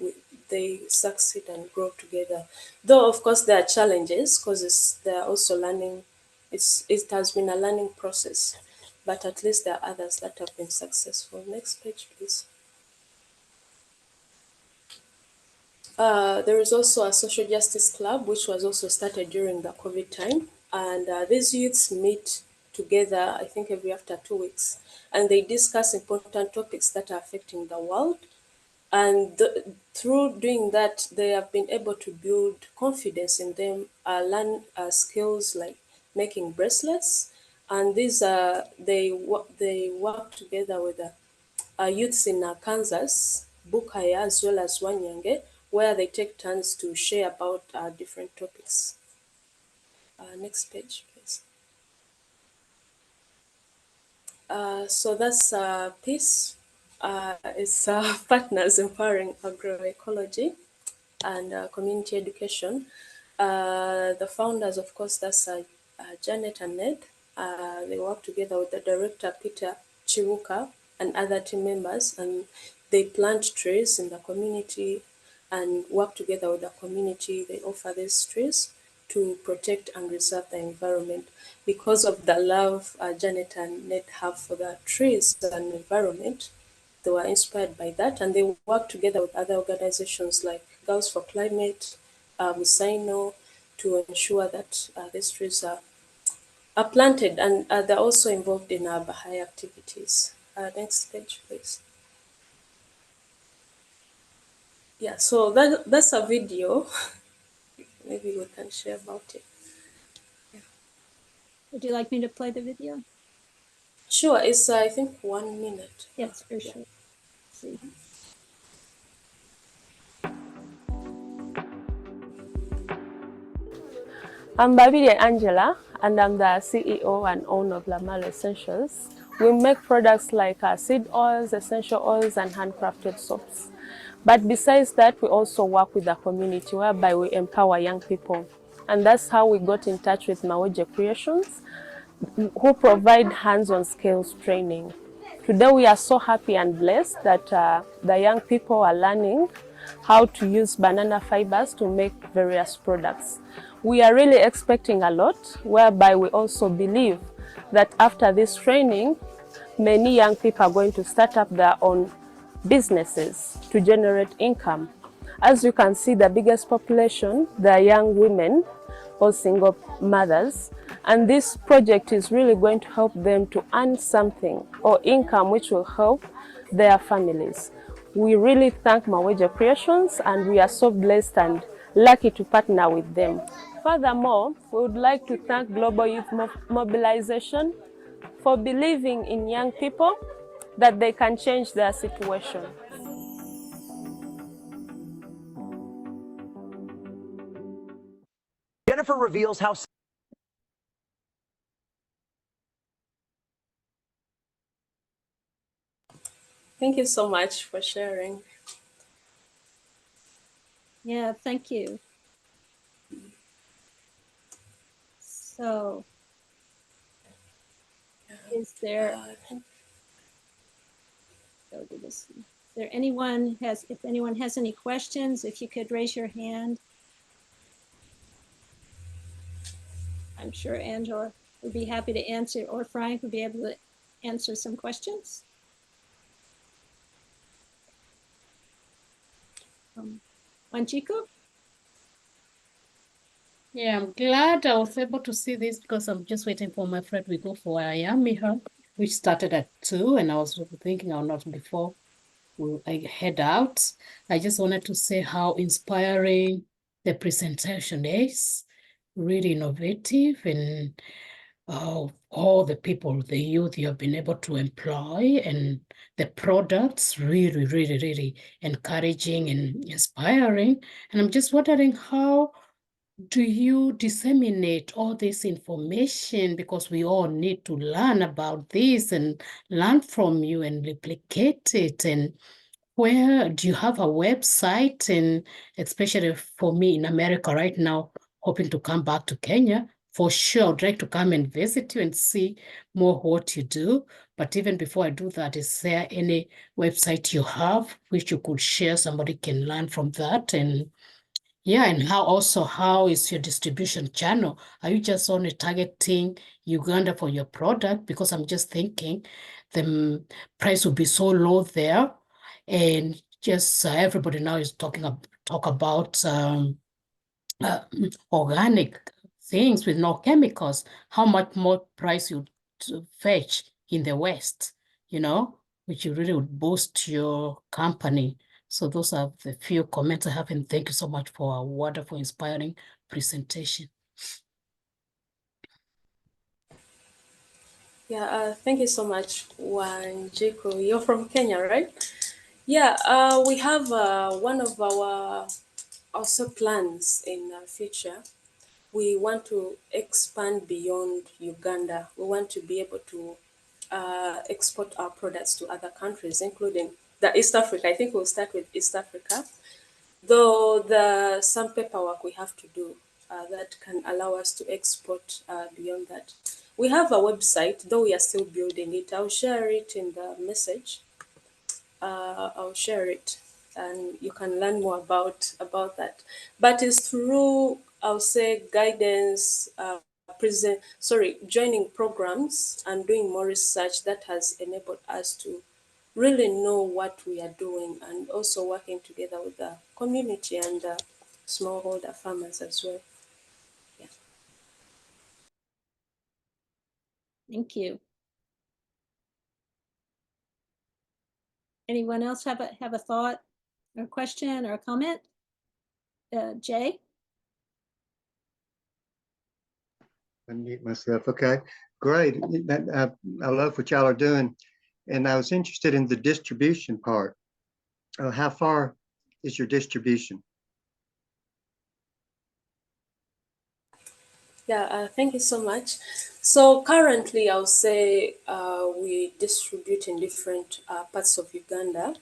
they succeed and grow together. Though, of course, there are challenges because they're also learning. It has been a learning process, but at least there are others that have been successful. Next page, please. There is also a social justice club, which was also started during the COVID time. And these youths meet together, I think, every after 2 weeks. And they discuss important topics that are affecting the world. And through doing that, they have been able to build confidence in them, learn skills like making bracelets. And these they work together with youths in Kansas, Bukaya, as well as Wanyange, where they take turns to share about different topics. Next page, please. So that's Peace. It's partners empowering agroecology and community education. The founders, of course, that's Janet and Ned. They work together with the director, Peter Chiruka, and other team members, and they plant trees in the community and work together with the community. They offer these trees to protect and reserve the environment. Because of the love Janet and Ned have for the trees and environment, they were inspired by that, and they work together with other organizations like Girls for Climate, Musaino, to ensure that these trees are planted, and they're also involved in Baha'i activities. Next page, please. Yeah, so that's a video. Maybe we can share about it. Would you like me to play the video? Sure, it's I think 1 minute. Yes, for sure. Let's see. I'm Babirye Angela, and I'm the CEO and owner of Lamalo Essentials. We make products like seed oils, essential oils, and handcrafted soaps. But besides that, we also work with the community whereby we empower young people. And that's how we got in touch with Maweje Creations, who provide hands-on skills training. Today we are so happy and blessed that the young people are learning how to use banana fibers to make various products. We are really expecting a lot, whereby we also believe that after this training, many young people are going to start up their own businesses to generate income. As you can see, the biggest population, they are young women or single mothers, and this project is really going to help them to earn something or income which will help their families. We really thank Maweje Creations, and we are so blessed and lucky to partner with them. Furthermore, we would like to thank Global Youth Mobilization for believing in young people that they can change their situation. Jennifer reveals how Thank you so much for sharing. Yeah, thank you. So, is there, go to this. Is there anyone if anyone has any questions, if you could raise your hand. I'm sure Angela would be happy to answer, or Frank would be able to answer some questions. Wanjiku? Yeah, I'm glad I was able to see this because I'm just waiting for my friend. We go for a yummy her, which started at 2, and I was thinking I'll not before I head out. I just wanted to say how inspiring the presentation is, really innovative, and all the people, the youth you have been able to employ, and the products really, really, really encouraging and inspiring. And I'm just wondering, how do you disseminate all this information? Because we all need to learn about this and learn from you and replicate it. And where do you have a website? And especially for me in America right now, hoping to come back to Kenya, for sure, I'd like to come and visit you and see more what you do. But even before I do that, is there any website you have which you could share? Somebody can learn from that. And yeah, and how is your distribution channel? Are you just only targeting Uganda for your product? Because I'm just thinking the price will be so low there, and just everybody now is talk about uh, organic things with no chemicals. How much more price you fetch in the West, which you really would boost your company. So those are the few comments I have, and thank you so much for a wonderful, inspiring presentation. Yeah, thank you so much, Wanjiku. You're from Kenya, right? Yeah, we have one of our also plans in the future. We want to expand beyond Uganda. We want to be able to export our products to other countries, including the East Africa. I think we'll start with East Africa, though some paperwork we have to do that can allow us to export beyond that. We have a website, though we are still building it. I'll share it in the message. I'll share it, and you can learn more about that. But it's through, I'll say, guidance, joining programs and doing more research that has enabled us to really know what we are doing, and also working together with the community and the smallholder farmers as well. Yeah. Thank you. Anyone else have a thought or question or comment? Jay? Unmute myself. Okay, great. I love what y'all are doing. And I was interested in the distribution part. How far is your distribution? Yeah, thank you so much. So currently, I'll say we distribute in different parts of Uganda,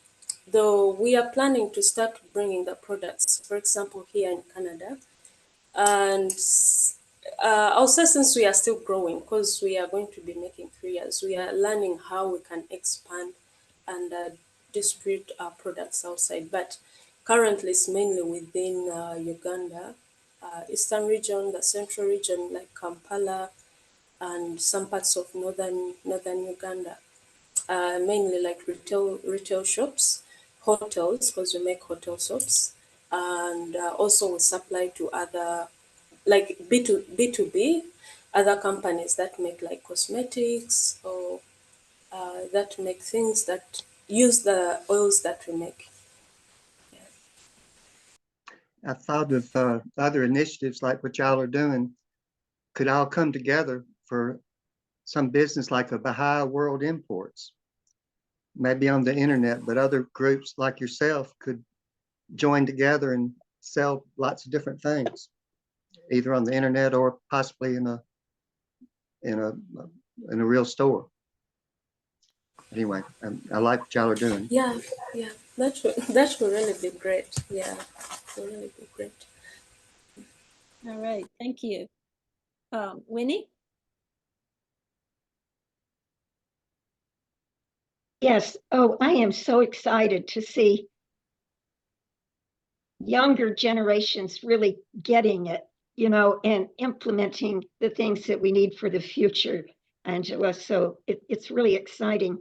though we are planning to start bringing the products, for example, here in Canada. And I'll say since we are still growing, because we are going to be making 3 years, we are learning how we can expand and distribute our products outside. But currently, it's mainly within Uganda, eastern region, the central region, like Kampala, and some parts of northern Uganda. Mainly like retail shops, hotels, because we make hotel soaps, and also we supply to other, like B2B, other companies that make like cosmetics, or that make things that use the oils that we make. I thought of other initiatives like what y'all are doing could all come together for some business like a Bahá'í World Imports, maybe on the internet, but other groups like yourself could join together and sell lots of different things, either on the internet or possibly in a real store. Anyway, I like what y'all are doing. Yeah, yeah, that will really be great. Yeah, it will really be great. All right, thank you. Winnie? Yes. Oh, I am so excited to see younger generations really getting it, you know, and implementing the things that we need for the future, Angela. So it's really exciting.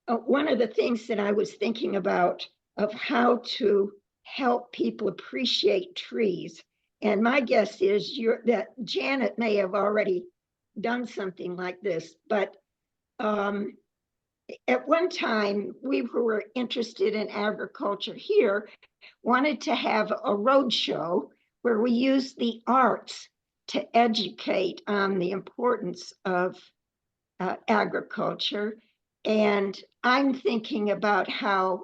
One of the things that I was thinking about of how to help people appreciate trees, and my guess is that Janet may have already done something like this, but at one time, we who were interested in agriculture here wanted to have a road show where we used the arts to educate on the importance of agriculture. And I'm thinking about how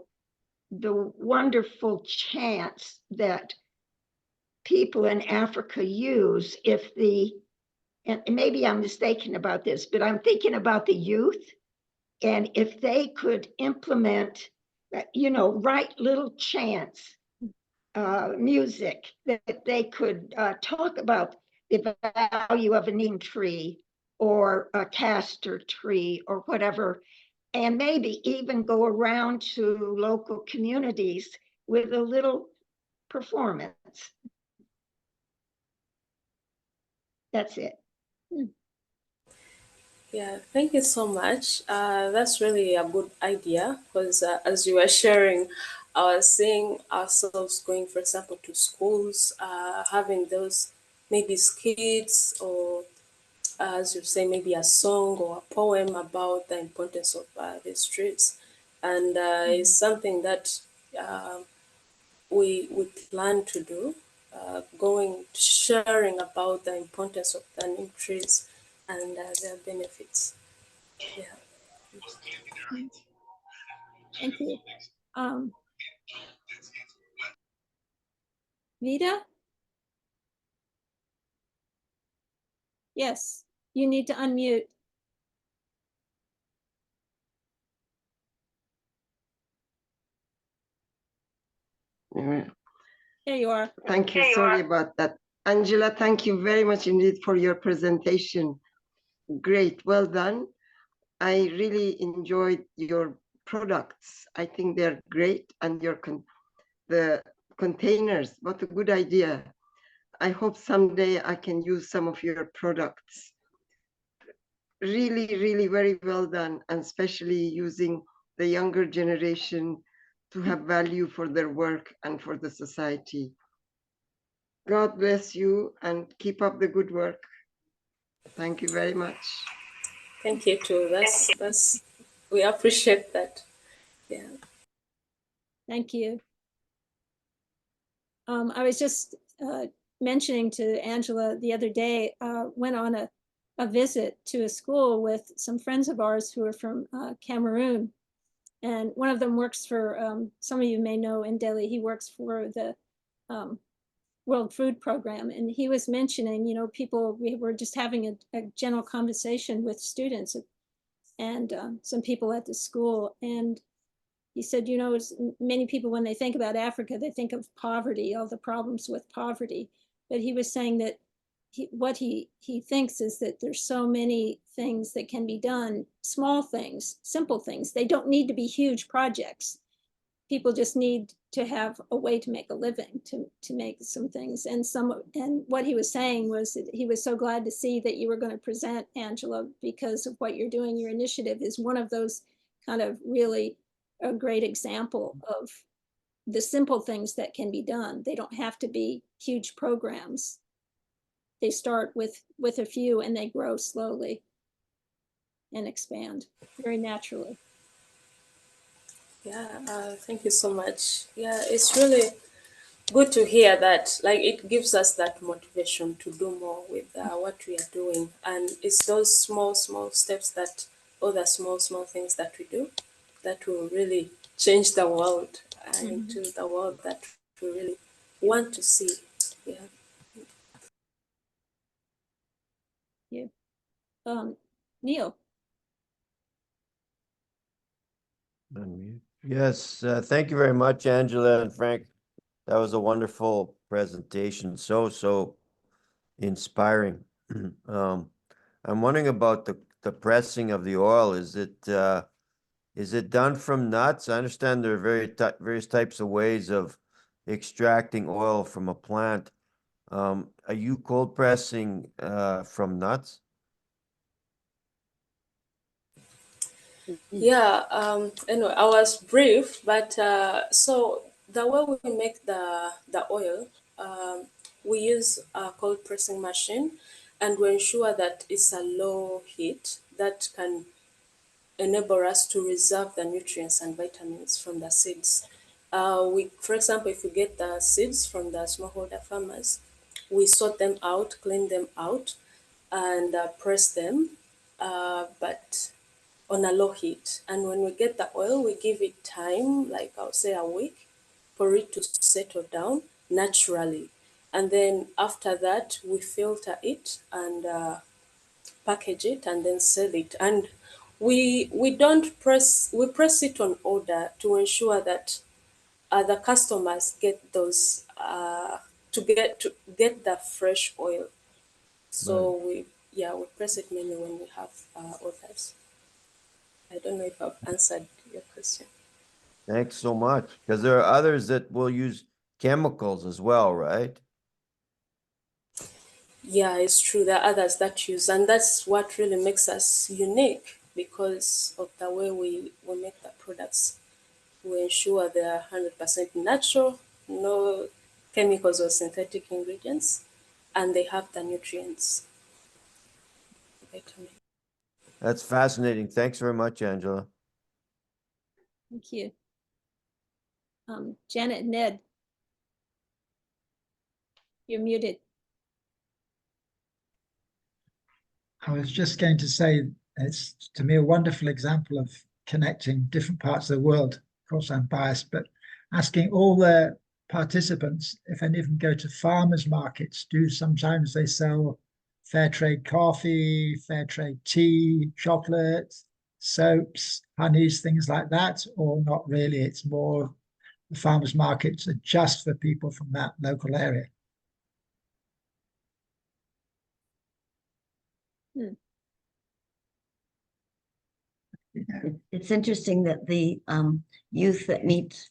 the wonderful chants that people in Africa use and maybe I'm mistaken about this, but I'm thinking about the youth. And if they could implement, you know, write little chants, music that they could talk about the value of a neem tree or a castor tree or whatever, and maybe even go around to local communities with a little performance. That's it. Yeah, thank you so much. That's really a good idea because as you were sharing, I was seeing ourselves going, for example, to schools, having those maybe skits or, as you say, maybe a song or a poem about the importance of these trees. And it's something that we plan to do, going sharing about the importance of the neem trees and their benefits. Yeah. Thank you. Vida? Yes, you need to unmute. Yeah. There you are. Thank you. Sorry about that. Angela, thank you very much indeed for your presentation. Great. Well done. I really enjoyed your products. I think they're great, and the containers, what a good idea. I hope someday I can use some of your products. Really, really very well done, and especially using the younger generation to have value for their work and for the society. God bless you and keep up the good work. Thank you very much. Thank you too. That's we appreciate that. Yeah. Thank you. I was just mentioning to Angela the other day, went on a visit to a school with some friends of ours who are from Cameroon. And one of them works for, some of you may know in Delhi, he works for the World Food Program. And he was mentioning, you know, we were just having a general conversation with students and some people at the school. And he said, you know, many people, when they think about Africa, they think of poverty, all the problems with poverty. But he was saying that what he thinks is that there's so many things that can be done, small things, simple things. They don't need to be huge projects. People just need to have a way to make a living, to make some things. And what he was saying was that he was so glad to see that you were going to present, Angela, because of what you're doing. Your initiative is one of those kind of really a great example of the simple things that can be done. They don't have to be huge programs. They start with a few and they grow slowly and expand very naturally. Yeah, thank you so much. Yeah, it's really good to hear that. Like, it gives us that motivation to do more with what we are doing. And it's those small steps that, other small things that we do that will really change the world into the world that we really want to see. Yeah. Yeah. Neil. Yes, thank you very much, Angela and Frank. That was a wonderful presentation. So inspiring. I'm wondering about the pressing of the oil. Is it done from nuts? I understand there are various types of ways of extracting oil from a plant. Are you cold pressing from nuts? Yeah, anyway, I was brief, but so the way we make the oil, we use a cold pressing machine, and we ensure that it's a low heat that can enable us to reserve the nutrients and vitamins from the seeds. For example, if we get the seeds from the smallholder farmers, we sort them out, clean them out, and press them, but on a low heat. And when we get the oil, we give it time, like I'll say a week, for it to settle down naturally. And then after that, we filter it and package it and then sell it. And we don't press, we press it on order to ensure that the customers get those to get the fresh oil. So we press it mainly when we have orders. I don't know if I've answered your question. Thanks so much. Because there are others that will use chemicals as well, right? Yeah, it's true. There are others that use, and that's what really makes us unique because of the way we make the products. We ensure they are 100% natural, no chemicals or synthetic ingredients, and they have the nutrients. Vitamin. That's fascinating. Thanks very much, Angela. Thank you. Janet and Ned, you're muted. I was just going to say, it's to me a wonderful example of connecting different parts of the world. Of course, I'm biased, but asking all the participants if any of them go to farmers markets. Sometimes they sell fair trade coffee, fair trade tea, chocolate, soaps, honeys, things like that, or not really. It's more the farmers markets are just for people from that local area. It's interesting that the youth that meet,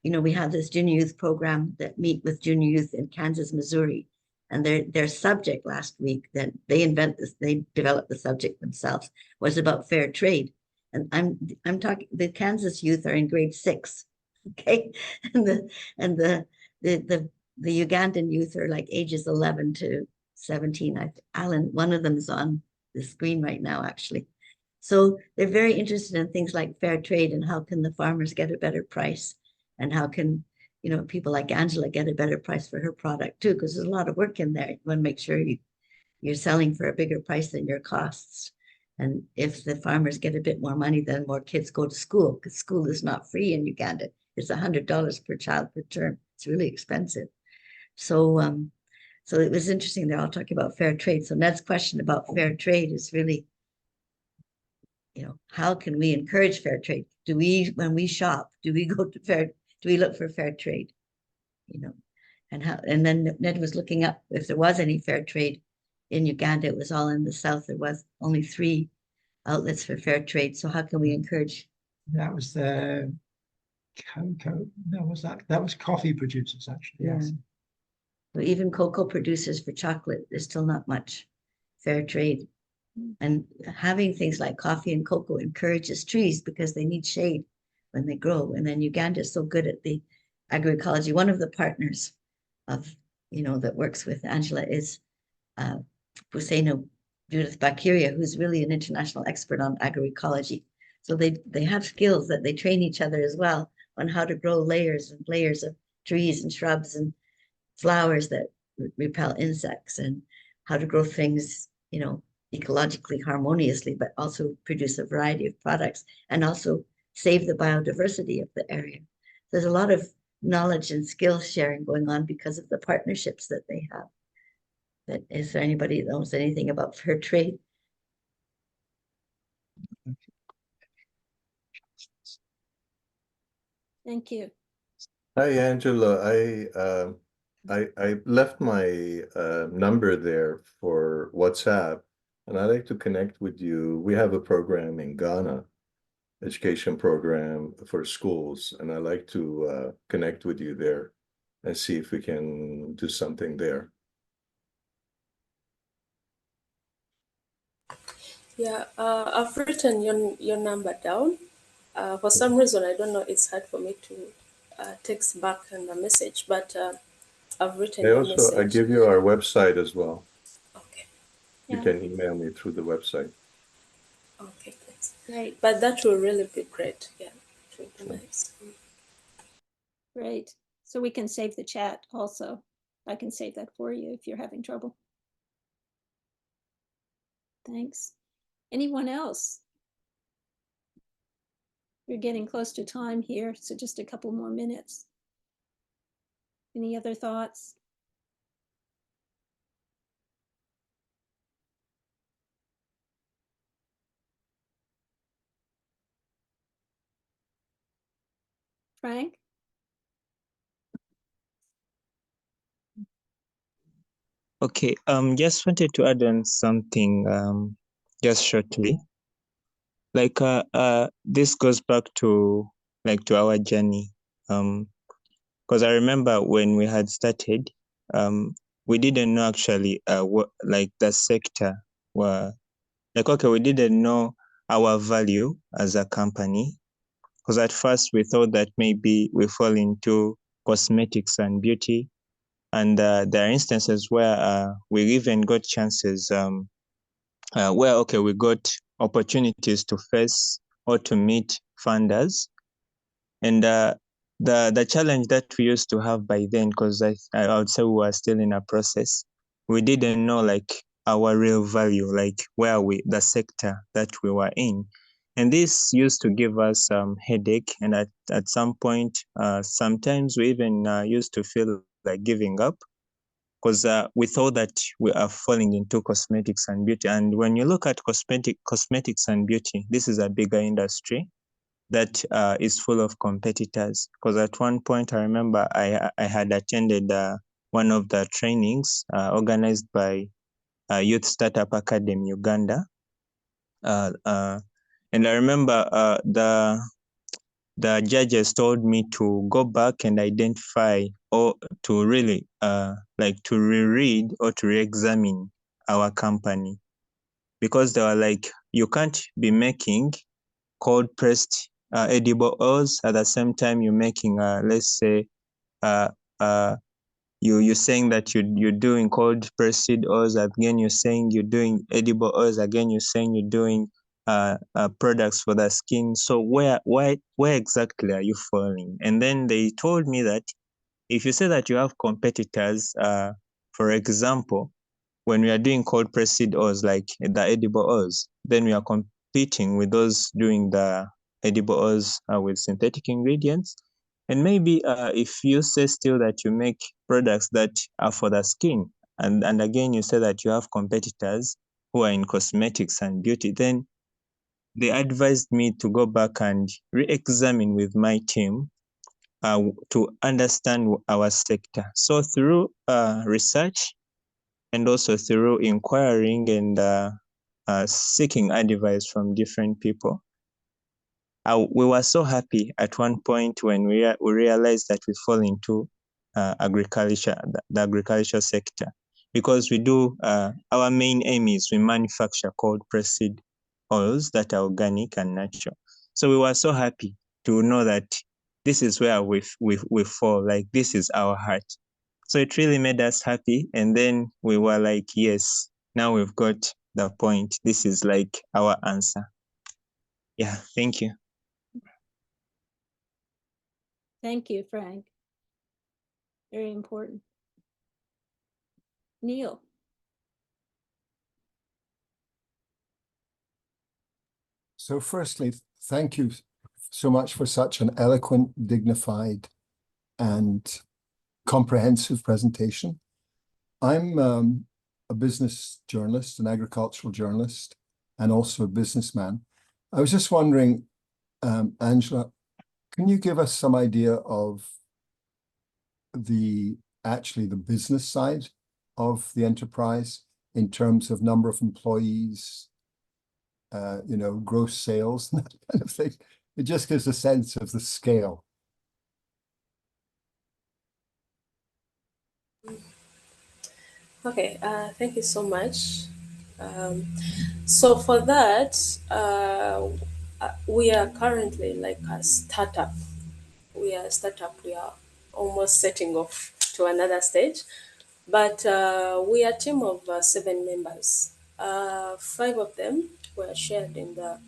we have this junior youth program that meet with junior youth in Kansas, Missouri, and their subject last week that they developed the subject themselves was about fair trade. And I'm talking, the Kansas youth are in grade 6, okay, and the Ugandan youth are like ages 11 to 17. Alan, one of them is on the screen right now, actually. So they're very interested in things like fair trade and how can the farmers get a better price, and how can people like Angela get a better price for her product too, because there's a lot of work in there. You want to make sure you're selling for a bigger price than your costs. And if the farmers get a bit more money, then more kids go to school, because school is not free in Uganda. It's $100 per child per term. It's really expensive. So it was interesting. They're all talking about fair trade. So Ned's question about fair trade is really, how can we encourage fair trade? When we shop, do we look for fair trade? And then Ned was looking up if there was any fair trade in Uganda. It was all in the south. There was only 3 outlets for fair trade. So how can we encourage? That was the cocoa. No, that was coffee producers, actually. Yeah. Yes. So even cocoa producers for chocolate, there's still not much fair trade. And having things like coffee and cocoa encourages trees because they need shade when they grow. And then Uganda is so good at the agroecology. One of the partners of, that works with Angela is Judith Babirye, who's really an international expert on agroecology. So they have skills that they train each other as well on how to grow layers and layers of trees and shrubs and flowers that repel insects, and how to grow things, ecologically harmoniously, but also produce a variety of products and also save the biodiversity of the area. There's a lot of knowledge and skill sharing going on because of the partnerships that they have. But is there anybody that knows anything about fair trade? Thank you. Hi, Angela. I left my number there for WhatsApp, and I'd like to connect with you. We have a program in Ghana, education program for schools, and I'd like to connect with you there and see if we can do something there. Yeah, I've written your number down. For some reason, I don't know, it's hard for me to text back and a message, but I've written your I message. give you our website as well. Okay. You Yeah. can email me through the website. Okay, thanks. Great. But that will really be great. Yeah, it will be nice. Great. So we can save the chat also. I can save that for you if you're having trouble. Thanks. Anyone else? We're getting close to time here, so just a couple more minutes. Any other thoughts? Frank? Okay, just wanted to add on something just shortly. Like this goes back to our journey. Because I remember when we had started, we didn't know actually what like the sector were like. Okay, we didn't know our value as a company, because at first we thought that maybe we fall into cosmetics and beauty, and there are instances where we even got chances where okay, we got opportunities to face or to meet funders. And the challenge that we used to have by then, because I would say we were still in a process, we didn't know like our real value, like where the sector that we were in. And this used to give us headache. And at some point, sometimes we even used to feel like giving up, because we thought that we are falling into cosmetics and beauty. And when you look at cosmetics and beauty, this is a bigger industry that is full of competitors. Because at one point, I remember I had attended one of the trainings organized by Youth Startup Academy Uganda. And I remember the judges told me to go back and identify, or to really like to reread or to re-examine our company, because they were like, you can't be making cold pressed edible oils at the same time you're making let's say you're saying that you're doing cold pressed seed oils, again you're saying you're doing edible oils, again you're saying you're doing products for the skin. So where exactly are you falling? And then they told me that if you say that you have competitors, for example, when we are doing cold pressed seed oils like the edible oils, then we are competing with those doing the edible oils with synthetic ingredients. And maybe if you say still that you make products that are for the skin, and again you say that you have competitors who are in cosmetics and beauty, then they advised me to go back and re-examine with my team to understand our sector. So through research, and also through inquiring and seeking advice from different people, we were so happy at one point when we realized that we fall into agriculture, the agriculture sector, because we do, our main aim is we manufacture cold pressed seed oils that are organic and natural. So we were so happy to know that this is where we fall, like this is our heart. So it really made us happy. And then we were like, yes, now we've got the point. This is like our answer. Yeah, thank you. Thank you, Frank. Very important. Neil. So firstly, thank you so much for such an eloquent, dignified, and comprehensive presentation. I'm a business journalist, an agricultural journalist, and also a businessman. I was just wondering, Angela, Can you give us some idea of actually the business side of the enterprise in terms of number of employees, gross sales and that kind of thing? It just gives a sense of the scale. Okay, thank you so much. So for that, we are currently like a startup. We are a startup. We are almost setting off to another stage, but we are a team of 7 members. 5 of them were shared in the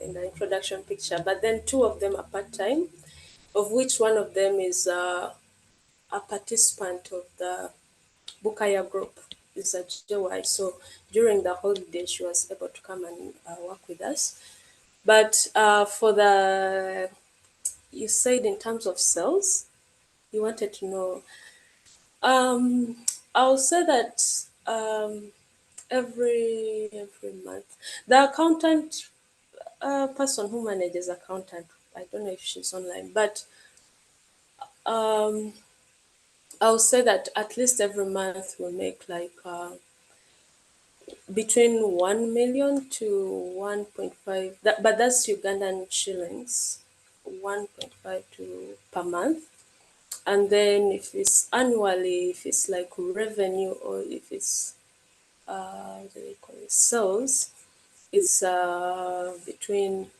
introduction picture, but then 2 of them are part-time, of which one of them is a participant of the Bukaya group. Is a JY. So during the holiday, she was able to come and work with us. But for you said in terms of sales, you wanted to know. I'll say that every month, the accountant person who manages accountant, I don't know if she's online, but I'll say that at least every month we make like between 1 million to 1.5, but that's Ugandan shillings, 1.5 to per month. And then if it's annually, if it's like revenue or if it's what do they call it, sales, it's between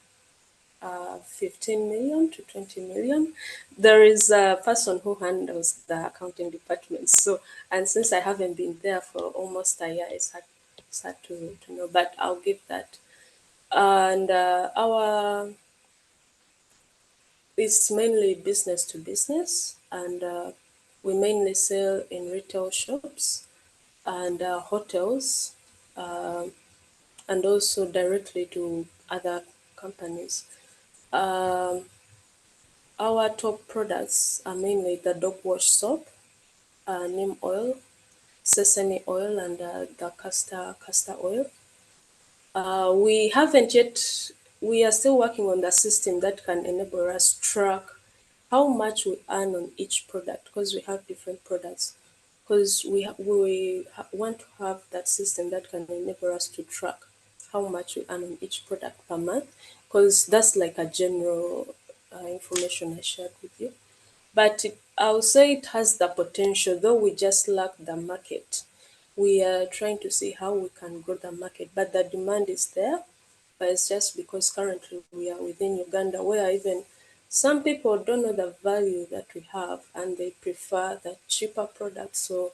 15 million to 20 million. There is a person who handles the accounting department. So, and since I haven't been there for almost a year, it's hard to know, but I'll give that. And it's mainly business to business, and we mainly sell in retail shops and hotels, and also directly to other companies. Our top products are mainly the dog wash soap, neem oil, sesame oil, and the castor oil. We haven't yet, we are still working on the system that can enable us to track how much we earn on each product, because we have different products. Because we want to have that system that can enable us to track how much we earn on each product per month, because that's like a general information I shared with you. But I'll say it has the potential, though we just lack the market. We are trying to see how we can grow the market, but the demand is there. But it's just because currently we are within Uganda, where even some people don't know the value that we have and they prefer the cheaper products. So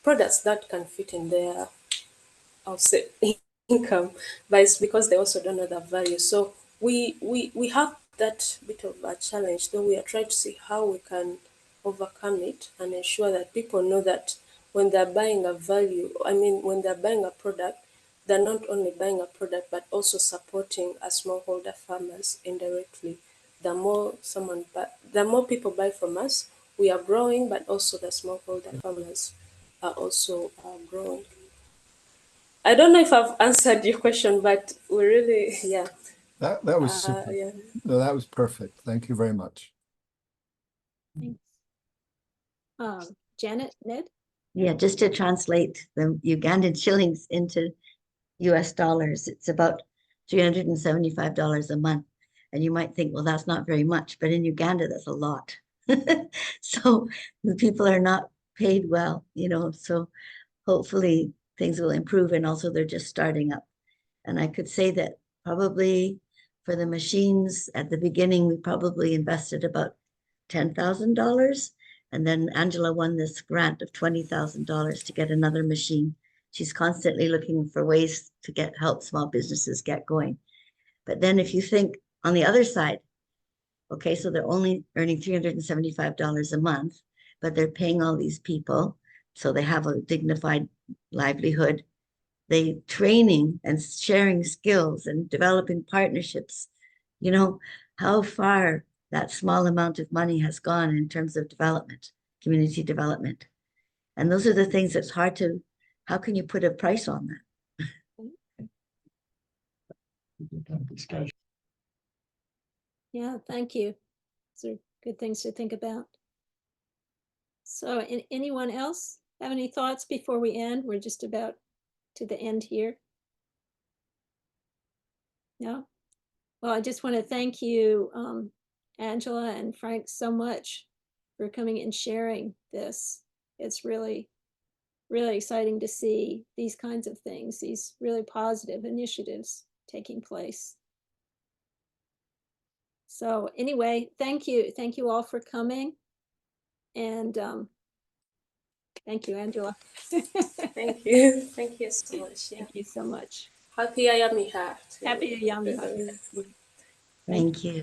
products that can fit in their, I'll say, income, but it's because they also don't know the value. So we have that bit of a challenge, though we are trying to see how we can overcome it and ensure that people know that when they're buying a value, when they're buying a product, they're not only buying a product, but also supporting a smallholder farmers indirectly. The more people buy from us, we are growing, but also the smallholder farmers are also growing. I don't know if I've answered your question, but we really, yeah. That was super. Yeah. No, that was perfect. Thank you very much. Thanks. Janet, Ned? Yeah, just to translate the Ugandan shillings into US dollars, it's about $375 a month. And you might think, well, that's not very much, but in Uganda, that's a lot. So the people are not paid well, so hopefully things will improve. And also they're just starting up. And I could say that probably for the machines at the beginning, we probably invested about $10,000. And then Angela won this grant of $20,000 to get another machine. She's constantly looking for ways to help small businesses get going. But then if you think on the other side, okay, so they're only earning $375 a month, but they're paying all these people, so they have a dignified livelihood. They training and sharing skills and developing partnerships. How far that small amount of money has gone in terms of development, community development. And those are the things that's hard to, how can you put a price on that? Yeah, thank you. These are good things to think about. So anyone else have any thoughts before we end? We're just about to the end here. No? Well, I just want to thank you, Angela and Frank, so much for coming and sharing this. It's really, really exciting to see these kinds of things, these really positive initiatives taking place. So anyway, thank you. Thank you all for coming. And thank you, Angela. Thank you. Thank you so much. Yeah. Thank you so much. Happy Ayami Hat. Happy Ayami Hat. Thank you.